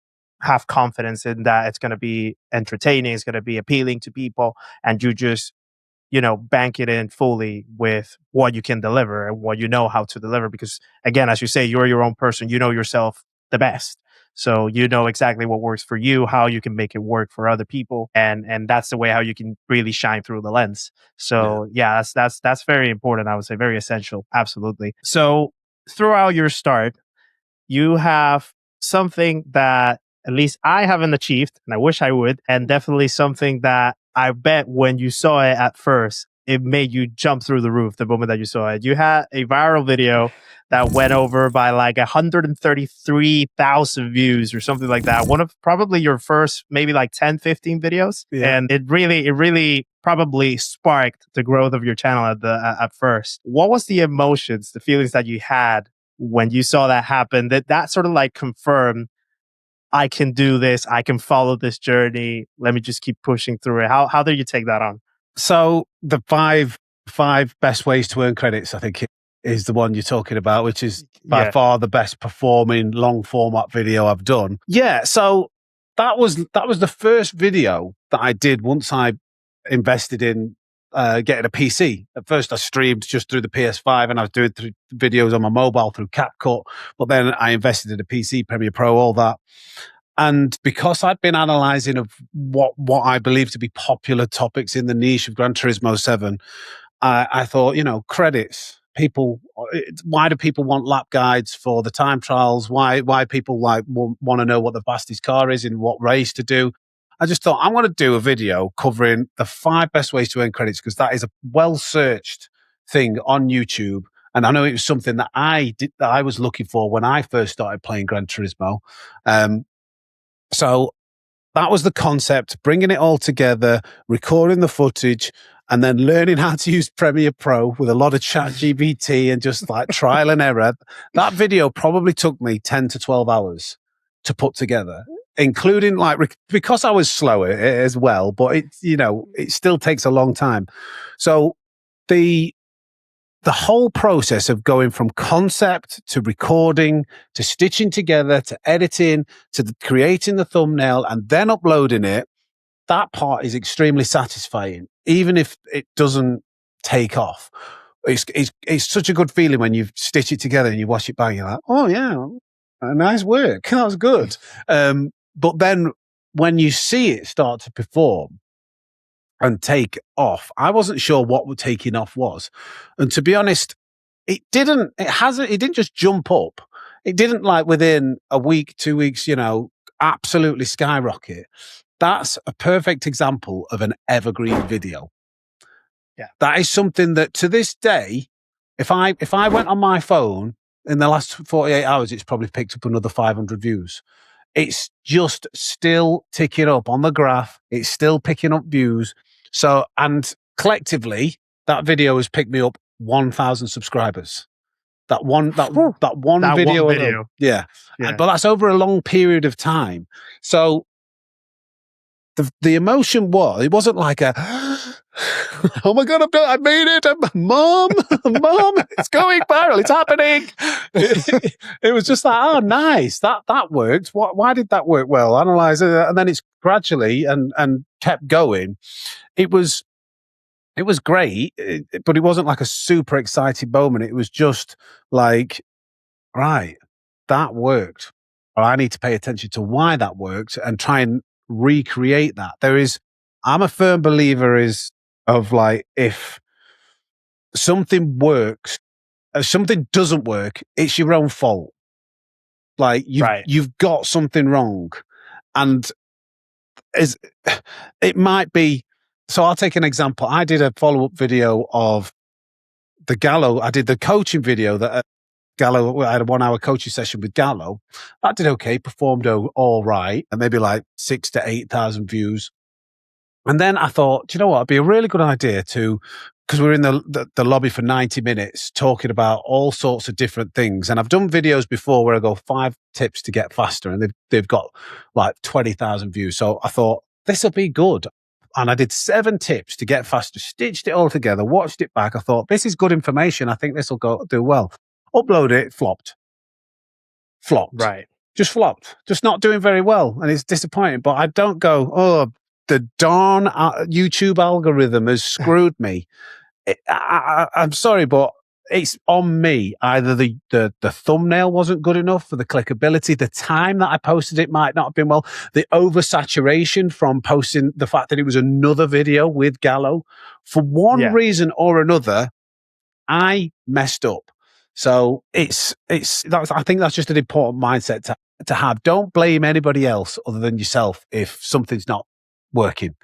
have confidence in that it's going to be entertaining, it's going to be appealing to people, and you just bank it in fully with what you can deliver and what you know how to deliver. Because again, as you say, you're your own person. You know yourself the best. So you know exactly what works for you, how you can make it work for other people, and that's the way how you can really shine through the lens. So yeah, that's very important. I would say very essential. Absolutely. So throughout your start, you have something that at least I haven't achieved, and I wish I would, and definitely something that I bet when you saw it at first, it made you jump through the roof the moment that you saw it. You had a viral video that went over by like 133,000 views or something like that. One of probably your first maybe like 10, 15 videos. Yeah. And it really probably sparked the growth of your channel at first. What was the emotions, the feelings that you had when you saw that happen, that sort of like confirmed, I can do this, I can follow this journey, let me just keep pushing through it? How did you take that on? So the five best ways to earn credits, I think, is the one you're talking about, which is by far the best performing long format video I've done. Yeah, so that was the first video that I did once I invested in getting a PC. At first, I streamed just through the PS5, and I was doing videos on my mobile through CapCut. But then I invested in a PC, Premiere Pro, all that. And because I'd been analysing of what I believe to be popular topics in the niche of Gran Turismo 7, I thought, credits. People, why do people want lap guides for the time trials? Why people want to know what the fastest car is in what race to do? I just thought I'm going to do a video covering the 5 best ways to earn credits, because that is a well-searched thing on YouTube. And I know it was something that I was looking for when I first started playing Gran Turismo. So that was the concept, bringing it all together, recording the footage, and then learning how to use Premiere Pro with a lot of ChatGPT and just like trial and error. That video probably took me 10 to 12 hours to put together, including because I was slower as well, but it still takes a long time. So the whole process of going from concept to recording to stitching together to editing to creating the thumbnail and then uploading it, that part is extremely satisfying, even if it doesn't take off. It's such a good feeling when you stitch it together and you watch it back. You're like, oh yeah, nice work. That was good. But then when you see it start to perform and take off, I wasn't sure what taking off was. And to be honest, it didn't just jump up. It didn't within a week, 2 weeks, absolutely skyrocket. That's a perfect example of an evergreen video. Yeah. That is something that to this day, if I went on my phone in the last 48 hours, it's probably picked up another 500 views. It's just still ticking up on the graph. It's still picking up views. So, and collectively, that video has picked me up 1,000 subscribers. That one video. Yeah. But that's over a long period of time. So the emotion it wasn't like a, oh my God, I made it. Mom, it's going viral. It's happening. It was just like, oh, nice. That worked. Why did that work? Well, analyze it. And then it's gradually and kept going. It was great, but it wasn't like a super exciting moment. It was just like, right, that worked. Or I need to pay attention to why that worked and try and recreate that. I'm a firm believer of if something works, if something doesn't work, it's your own fault. You've got something wrong. And it might be, so I'll take an example. I did a follow-up video of the Gallo. I did the coaching video that Gallo, I had a 1 hour coaching session with Gallo. That did okay, performed all right, and maybe 6,000 to 8,000 views. And then I thought, do you know what? It'd be a really good idea because we're in the lobby for 90 minutes talking about all sorts of different things. And I've done videos before where I go 5 tips to get faster, and they've got 20,000 views. So I thought this will be good. And I did 7 tips to get faster, stitched it all together, watched it back. I thought, this is good information. I think this will do well. Upload it, flopped. Right. Just flopped. Just not doing very well. And it's disappointing. But I don't go, oh, the darn YouTube algorithm has screwed me. I'm sorry, but it's on me. Either the thumbnail wasn't good enough for the clickability, the time that I posted it might not have been well, the oversaturation from posting the fact that it was another video with Gallo. For one reason or another, I messed up. So it's I think that's just an important mindset to have. Don't blame anybody else other than yourself if something's not working.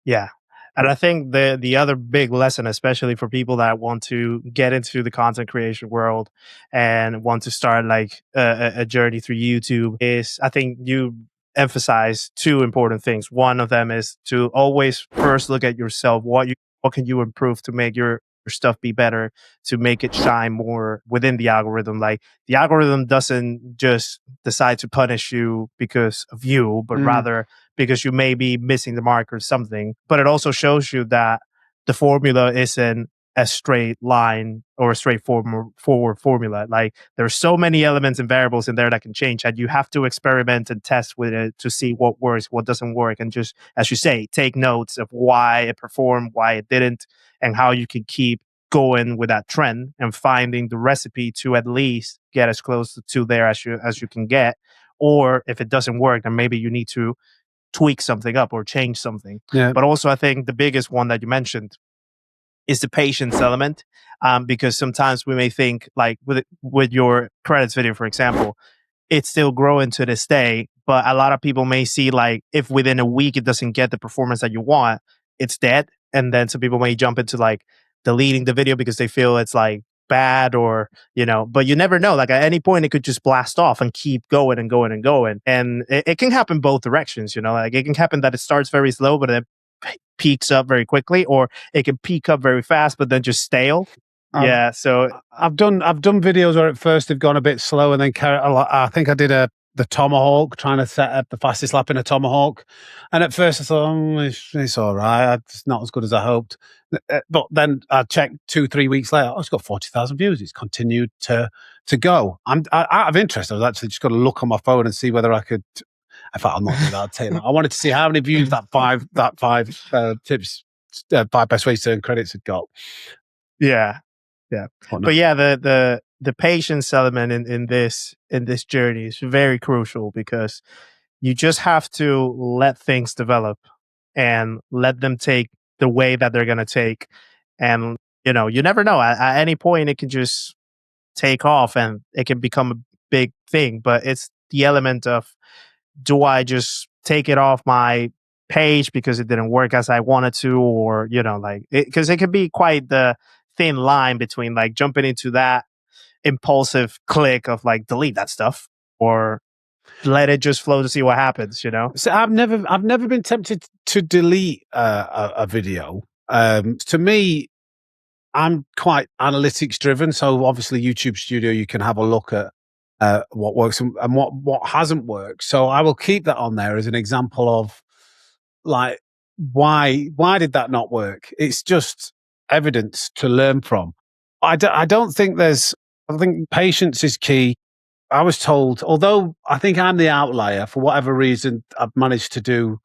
Yeah. And I think the other big lesson, especially for people that want to get into the content creation world and want to start like a journey through YouTube, is I think you emphasize two important things. One of them is to always first look at yourself. What can you improve to make your stuff be better, to make it shine more within the algorithm. Like the algorithm doesn't just decide to punish you because of you, but rather because you may be missing the mark or something. But it also shows you that the formula isn't a straight line or a straightforward formula. Like there's so many elements and variables in there that can change, and you have to experiment and test with it to see what works, what doesn't work, and just, as you say, take notes of why it performed, why it didn't, and how you can keep going with that trend and finding the recipe to at least get as close to there as you can get. Or if it doesn't work, then maybe you need to tweak something up or change something. Yeah. But also, I think the biggest one that you mentioned is the patience element, because sometimes we may think, like with your credits video, for example, it's still growing to this day, but a lot of people may see, like, if within a week it doesn't get the performance that you want, it's dead. And then some people may jump into like deleting the video because they feel it's like bad, or but you never know. Like at any point it could just blast off and keep going and going and going, and it can happen both directions. Like it can happen that it starts very slow but then peaks up very quickly, or it can peak up very fast but then just stale. So I've done videos where at first they've gone a bit slow and then carry a lot. I think I did the tomahawk, trying to set up the fastest lap in a tomahawk, and at first I thought, it's all right, it's not as good as I hoped. But then I checked 2-3 weeks later, it's got 40,000 views. It's continued to go. Out of interest, I was actually just going to look on my phone and see whether I could. In fact, I'm not doing that. I'll tell you that. I wanted to see how many views that five tips, 5 best ways to earn credits had got. Yeah. But yeah, the patience element in this journey is very crucial, because you just have to let things develop and let them take the way that they're going to take. And you never know, at any point it can just take off and it can become a big thing. But it's the element of, do I just take it off my page because it didn't work as I wanted to, or because it could be quite the thin line between like jumping into that impulsive click of like delete that stuff, or let it just flow to see what happens. So I've never been tempted to delete a video. To me, I'm quite analytics driven, so obviously YouTube Studio, you can have a look at what works and what hasn't worked. So I will keep that on there as an example of like why did that not work? It's just evidence to learn from. I don't think I think patience is key. I was told, although I think I'm the outlier for whatever reason, I've managed to do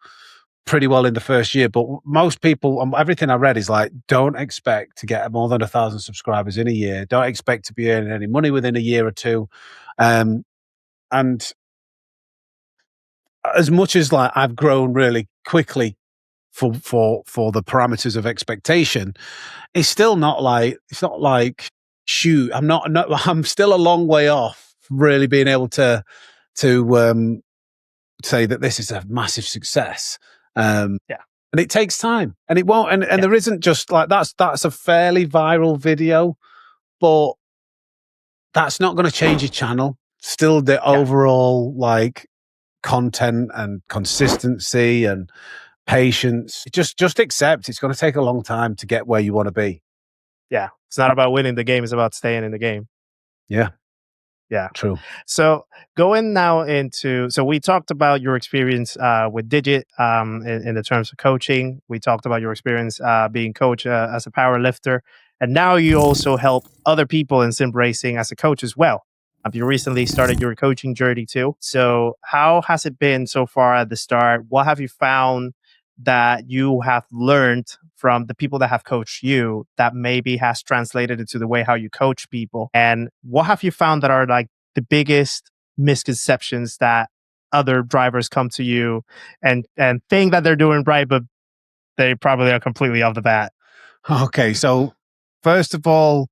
pretty well in the first year. But most people, everything I read is like, don't expect to get more than 1,000 subscribers in a year. Don't expect to be earning any money within a year or two. And as much as like I've grown really quickly for the parameters of expectation, it's not like shoot, I'm still a long way off really being able to say that this is a massive success. And it takes time, and it won't, and there isn't just like that's a fairly viral video, but that's not going to change your channel. Still the overall like content and consistency and patience. Just accept it's going to take a long time to get where you want to be. Yeah. It's not about winning the game, it's about staying in the game. Yeah. Yeah. True. So going now into, so we talked about your experience with Digit in the terms of coaching. We talked about your experience being coach as a power lifter. And now you also help other people in sim racing as a coach as well. You recently started your coaching journey too. So how has it been so far at the start? What have you found that you have learned from the people that have coached you that maybe has translated into the way how you coach people? And what have you found that are like the biggest misconceptions that other drivers come to you and think that they're doing right, but they probably are completely off the bat? Okay, so first of all,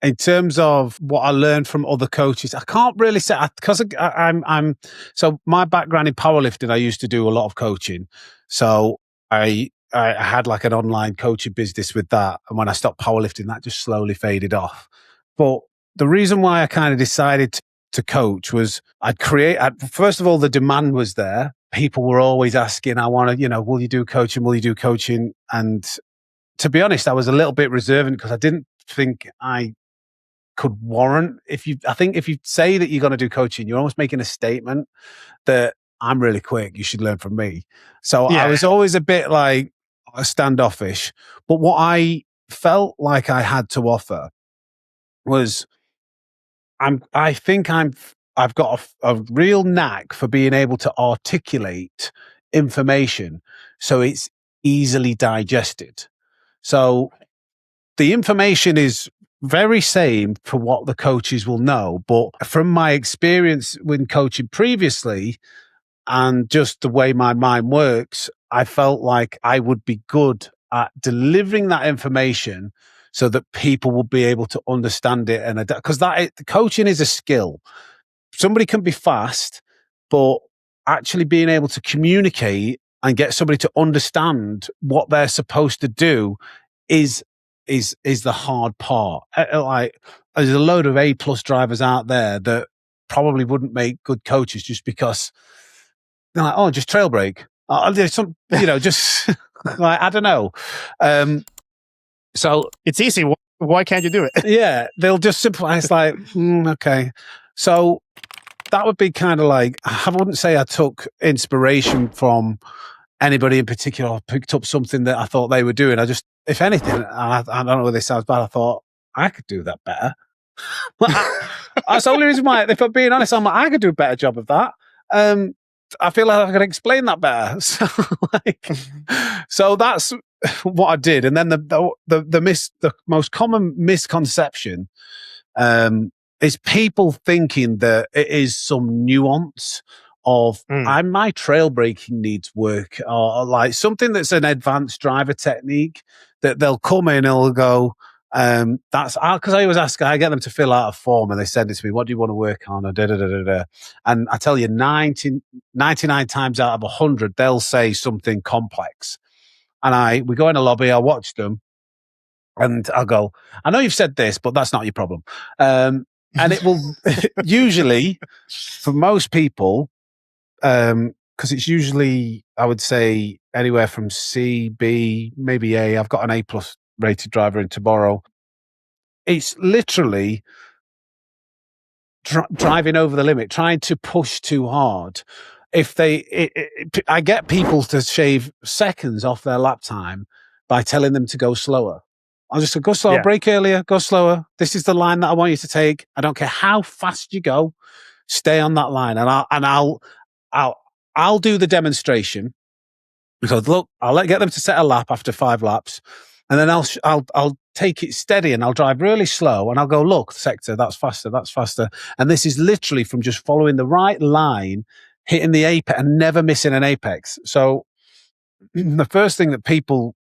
in terms of what I learned from other coaches, I can't really say because I'm so my background in powerlifting. I used to do a lot of coaching, so I had like an online coaching business with that, and when I stopped powerlifting, that just slowly faded off. But the reason why I kind of decided to coach was first of all, the demand was there. People were always asking, "I want to, will you do coaching? Will you do coaching?" And to be honest, I was a little bit reservant because I didn't think I could warrant. I think if you say that you're going to do coaching, you're almost making a statement that I'm really quick, you should learn from me. So I was always a bit like standoffish. But what I felt like I had to offer was I've got a real knack for being able to articulate information so it's easily digested. So the information is very same for what the coaches will know. But from my experience when coaching previously and just the way my mind works, I felt like I would be good at delivering that information so that people will be able to understand it and adapt. Because coaching is a skill. Somebody can be fast, but actually being able to communicate and get somebody to understand what they're supposed to do is the hard part. Like there's a load of A+ drivers out there that probably wouldn't make good coaches just because they're like, oh, just trail break. There's some, just like, I don't know. So it's easy. Why can't you do it? Yeah, they'll just simplify. It's like, okay. So that would be kind of like, I wouldn't say I took inspiration from anybody in particular or picked up something that I thought they were doing. I just, if anything, I don't know whether this sounds bad, I thought I could do that better. That's the only reason why, if I'm being honest, I'm like, I could do a better job of that. I feel like I can explain that better. So that's what I did. And then the most common misconception is people thinking that it is some nuance of my trail braking needs work, or like something that's an advanced driver technique that they'll come in and they'll go, that's because I always I get them to fill out a form and they send it to me. What do you want to work on? And I tell you, 99 times out of 100, they'll say something complex. And we go in a lobby, I watch them, and I'll go, I know you've said this, but that's not your problem. And it will usually, for most people, because it's usually, I would say, anywhere from C, B, maybe A. I've got an A+ rated driver in tomorrow. It's literally driving over the limit, trying to push too hard. I get people to shave seconds off their lap time by telling them to go slower. I'll just go slower, brake earlier, go slower. This is the line that I want you to take. I don't care how fast you go, stay on that line, and I'll do the demonstration. Because look, get them to set a lap after 5 laps, and then I'll take it steady and I'll drive really slow and I'll go, look, sector, that's faster. And this is literally from just following the right line, hitting the apex and never missing an apex. So the first thing that people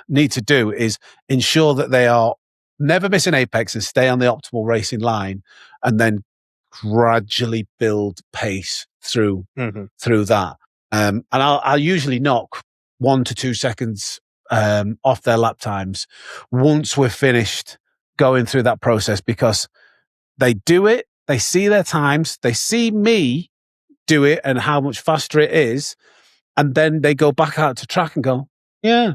need to do is ensure that they are never missing apex and stay on the optimal racing line, and then gradually build pace through that. And I'll usually knock 1 to 2 seconds off their lap times once we're finished going through that process, because they do it, they see their times, they see me do it and how much faster it is, and then they go back out to track and go, oh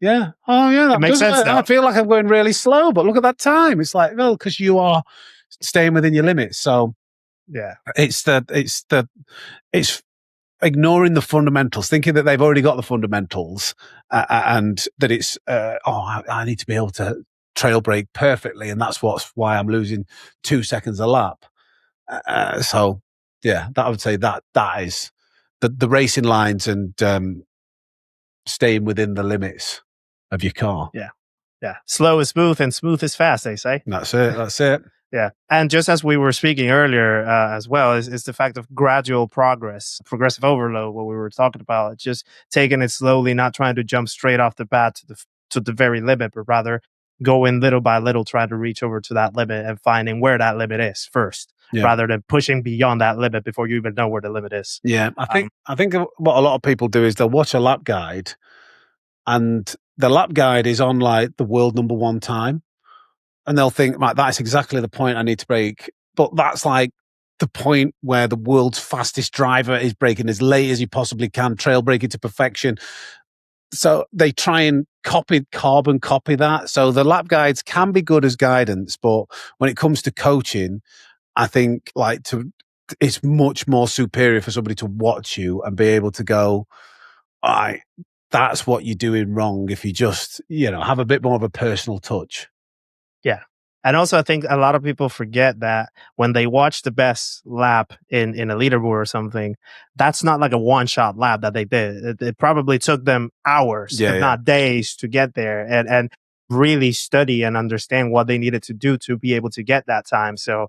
yeah, that makes sense now. I feel like I'm going really slow, but look at that time. It's like, well, because you are staying within your limits. So it's ignoring the fundamentals, thinking that they've already got the fundamentals, and that it's I need to be able to trail brake perfectly, and that's why I'm losing 2 seconds a lap. So yeah, that I would say that is the racing lines and staying within the limits of your car. Yeah. Slow is smooth and smooth is fast, they say. That's it. Yeah. And just as we were speaking earlier as well, is the fact of gradual progress, progressive overload, what we were talking about. It's just taking it slowly, not trying to jump straight off the bat to the very limit, but rather going little by little, trying to reach over to that limit and finding where that limit is first, rather than pushing beyond that limit before you even know where the limit is. Yeah, I think what a lot of people do is they'll watch a lap guide, and the lap guide is on like the world #1 time. And they'll think, right, that's exactly the point I need to break. But that's like the point where the world's fastest driver is braking as late as he possibly can, trail braking to perfection. So they try and carbon copy that. So the lap guides can be good as guidance, but when it comes to coaching, I think it's much more superior for somebody to watch you and be able to go, all right, that's what you're doing wrong. If you just, have a bit more of a personal touch. Yeah. And also, I think a lot of people forget that when they watch the best lap in a leaderboard or something, that's not like a one-shot lap that they did. It probably took them hours, if not days, to get there and really study and understand what they needed to do to be able to get that time. So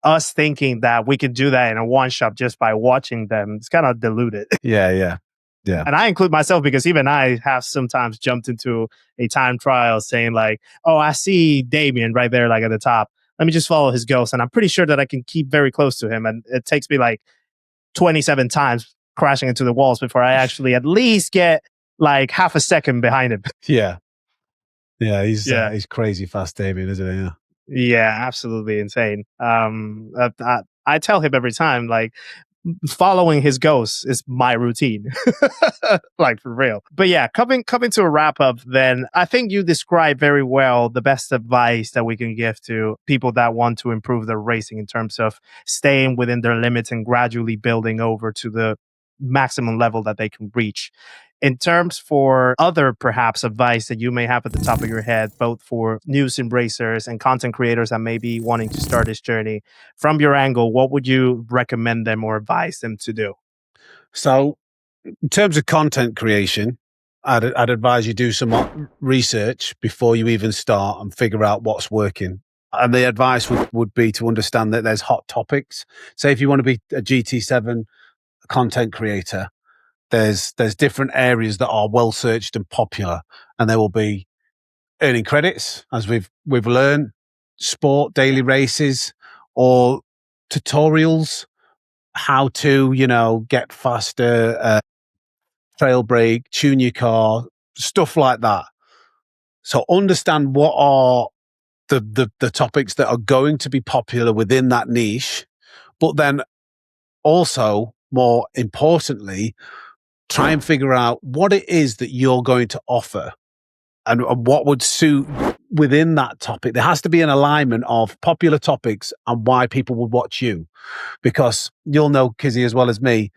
us thinking that we could do that in a one-shot just by watching them, it's kind of diluted. Yeah. And I include myself because even I have sometimes jumped into a time trial saying like, oh, I see Damien right there, like at the top. Let me just follow his ghost. And I'm pretty sure that I can keep very close to him. And it takes me like 27 times crashing into the walls before I actually at least get like half a second behind him. Yeah. He's crazy fast, Damien, isn't he? Yeah, absolutely insane. I tell him every time, like, following his ghosts is my routine. Like, for real. But yeah, coming to a wrap up, then I think you describe very well the best advice that we can give to people that want to improve their racing in terms of staying within their limits and gradually building over to the maximum level that they can reach. In terms for other perhaps advice that you may have at the top of your head, both for new sim racers and content creators that may be wanting to start this journey, from your angle, what would you recommend them or advise them to do? So in terms of content creation, I'd advise you do some research before you even start and figure out what's working. And the advice would be to understand that there's hot topics. Say if you want to be a GT7 content creator, there's different areas that are well searched and popular, and there will be earning credits, as we've learned, sport, daily races, or tutorials, how to get faster, trail brake, tune your car, stuff like that. So understand what are the topics that are going to be popular within that niche, but then also, more importantly, try and figure out what it is that you're going to offer and what would suit within that topic. There has to be an alignment of popular topics and why people would watch you, because you'll know, Kizzi, as well as me,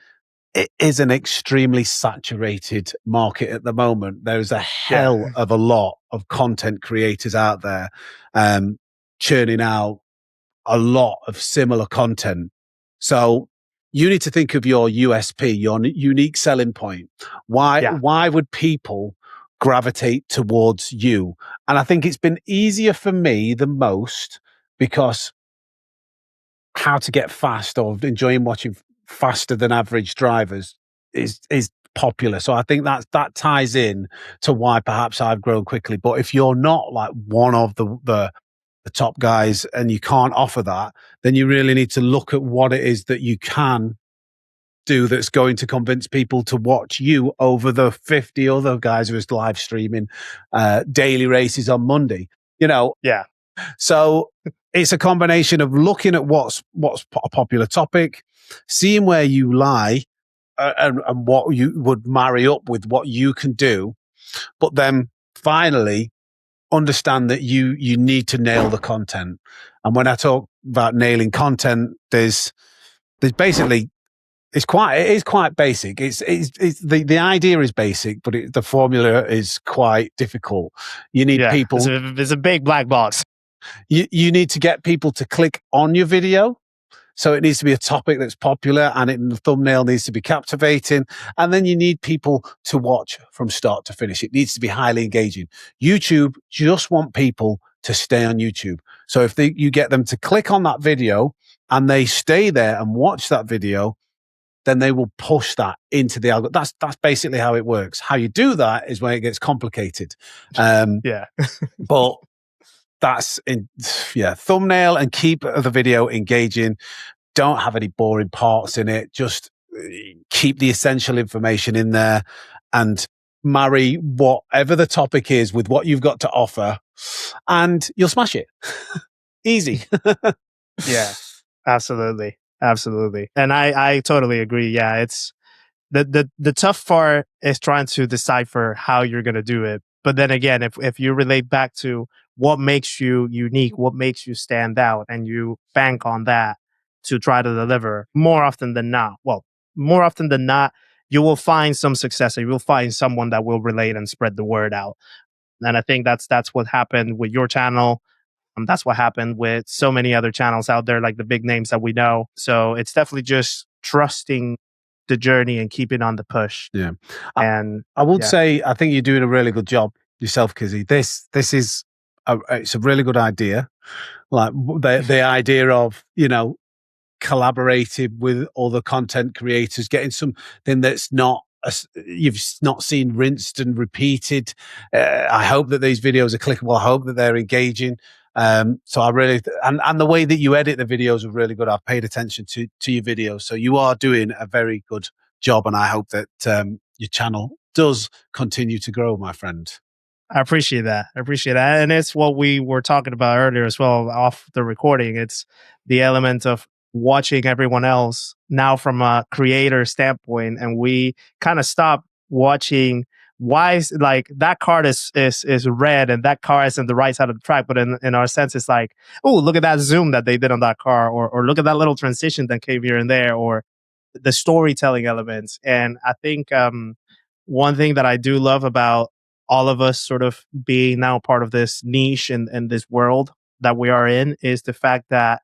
it is an extremely saturated market at the moment. There's a hell of a lot of content creators out there churning out a lot of similar content. So you need to think of your USP, your unique selling point. Why would people gravitate towards you? And I think it's been easier for me than most, because how to get fast or enjoying watching faster than average drivers is popular. So I think that ties in to why perhaps I've grown quickly. But if you're not like one of the top guys and you can't offer that, then you really need to look at what it is that you can do that's going to convince people to watch you over the 50 other guys who are live streaming daily races on Monday. So it's a combination of looking at what's a popular topic, seeing where you lie, and what you would marry up with what you can do, but then finally understand that you need to nail the content. And when I talk about nailing content, there's basically it is quite basic. It's the idea is basic, but the formula is quite difficult. You need people. There's a big black box. You need to get people to click on your video. So it needs to be a topic that's popular, and the thumbnail needs to be captivating. And then you need people to watch from start to finish. It needs to be highly engaging. YouTube just want people to stay on YouTube. So if you get them to click on that video and they stay there and watch that video, then they will push that into the algorithm. That's basically how it works. How you do that is when it gets complicated. Yeah. But that's thumbnail and keep the video engaging. Don't have any boring parts in it. Just keep the essential information in there and marry whatever the topic is with what you've got to offer, and you'll smash it. Easy. Yeah, absolutely. And I totally agree. Yeah, it's the tough part is trying to decipher how you're going to do it. But then again, if you relate back to what makes you unique, what makes you stand out, and you bank on that to try to deliver, more often than not, you will find some success, and you will find someone that will relate and spread the word out. And I think that's what happened with your channel. That's what happened with so many other channels out there, like the big names that we know. So it's definitely just trusting the journey and keeping on the push. Yeah. And I would say, I think you're doing a really good job yourself, Kizzi. This is it's a really good idea. Like the idea of, collaborating with other content creators, getting something that's not you've not seen rinsed and repeated. I hope that these videos are clickable. I hope that they're engaging. So I really and the way that you edit the videos are really good. I've paid attention to your videos, so you are doing a very good job, and I hope that your channel does continue to grow, my friend. I appreciate that. And it's what we were talking about earlier as well off the recording. It's the element of watching everyone else now from a creator standpoint, and we kind of stop watching why is like that card is red and that car is on the right side of the track. But in our sense, it's like, oh, look at that zoom that they did on that car, or look at that little transition that came here and there, or the storytelling elements. And I think one thing that I do love about all of us sort of being now part of this niche and this world that we are in is the fact that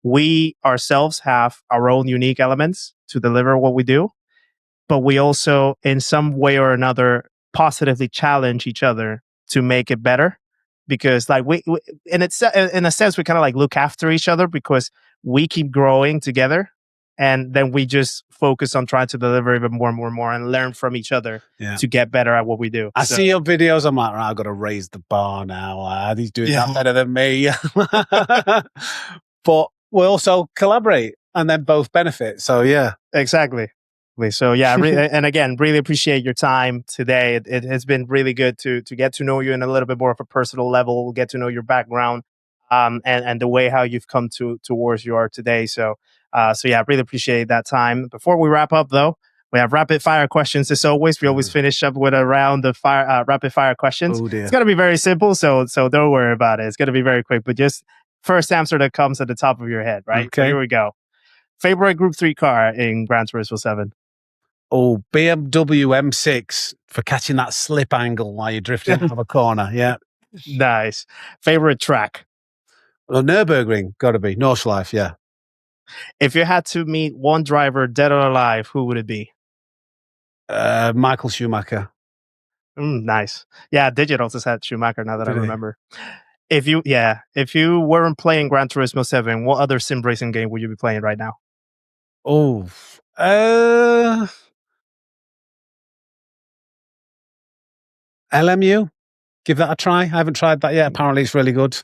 we ourselves have our own unique elements to deliver what we do, but we also, in some way or another, positively challenge each other to make it better. Because, like, we in a sense, we kind of like look after each other because we keep growing together, and then we just focus on trying to deliver even more and more and more, and learn from each other to get better at what we do. I see your videos. I'm like, right, I've got to raise the bar now. He's doing that better than me. But we also collaborate and then both benefit. So yeah, exactly. So yeah, and again, really appreciate your time today. It has been really good to get to know you in a little bit more of a personal level, get to know your background, and the way how you've come towards you are today. So yeah, really appreciate that time. Before we wrap up, though, we have rapid fire questions. As always, we always finish up with a round of rapid fire questions. Oh dear. It's gonna be very simple, so don't worry about it. It's gonna be very quick, but just first answer that comes at the top of your head, right? Okay. So here we go. Favorite Group 3 car in Gran Turismo 7? Oh, BMW M6 for catching that slip angle while you're drifting out of a corner. Yeah. Nice. Favorite track? Well, Nürburgring, got to be. Nordschleife, yeah. If you had to meet one driver, dead or alive, who would it be? Michael Schumacher. Nice. Yeah, Digital just had Schumacher now that I remember. If you weren't playing Gran Turismo 7, what other sim racing game would you be playing right now? Oh, LMU. Give that a try. I haven't tried that yet. Apparently it's really good.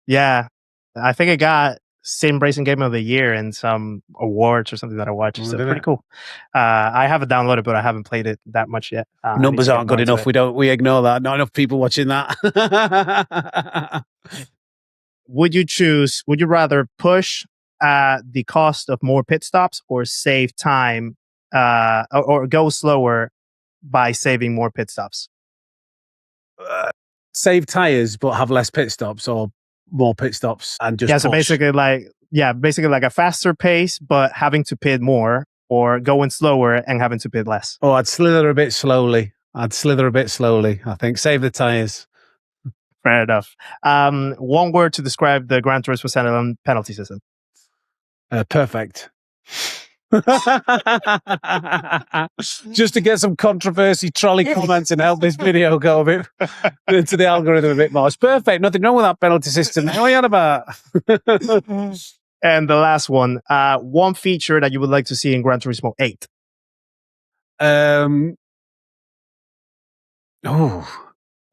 Yeah. I think it got Sim Racing Game of the Year in some awards or something that I watched. So pretty cool. I haven't downloaded, but I haven't played it that much yet. Numbers aren't good enough. We ignore that. Not enough people watching that. Would you rather push the cost of more pit stops or save time or go slower by saving more pit stops? Save tires, but have less pit stops, or more pit stops and just so basically like a faster pace, but having to pit more, or going slower and having to pit less. Oh, I'd slither a bit slowly. I think. Save the tires. Fair enough. One word to describe the Gran Turismo 7 penalty system. Perfect. Just to get some controversy trolley comments and help this video go a bit into the algorithm a bit more. It's perfect. Nothing wrong with that penalty system. What are you on about? And the last one, one feature that you would like to see in Gran Turismo 8.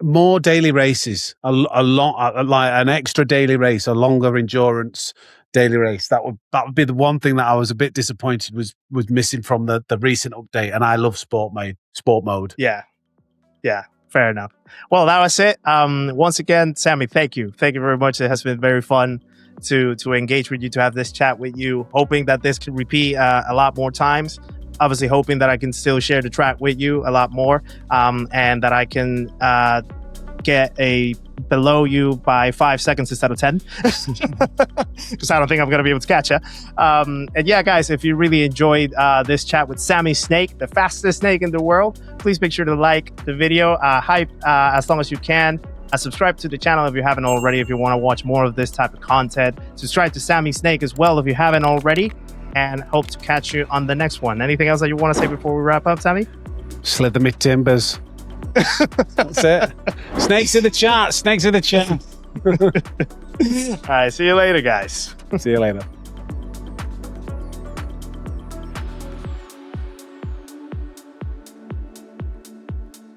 More daily races, a lot, like an extra daily race, a longer endurance daily race. That would be the one thing that I was a bit disappointed was missing from the recent update. And I love sport mode. Yeah, fair enough. Well, that was it. Once again, Sammy, thank you very much. It has been very fun to engage with you, to have this chat with you. Hoping that this can repeat a lot more times. Obviously hoping that I can still share the track with you a lot more, and that I can get below you by 5 seconds instead of 10, because I don't think I'm going to be able to catch you. And yeah, guys, if you really enjoyed this chat with Sammysnake, the fastest snake in the world, please make sure to like the video, hype as long as you can. Subscribe to the channel if you haven't already, if you want to watch more of this type of content. Subscribe to Sammysnake as well if you haven't already. And hope to catch you on the next one. Anything else that you want to say before we wrap up, Sammy? Slither me timbers. That's it. Snakes in the chat. Snakes in the chat. All right. See you later, guys. See you later.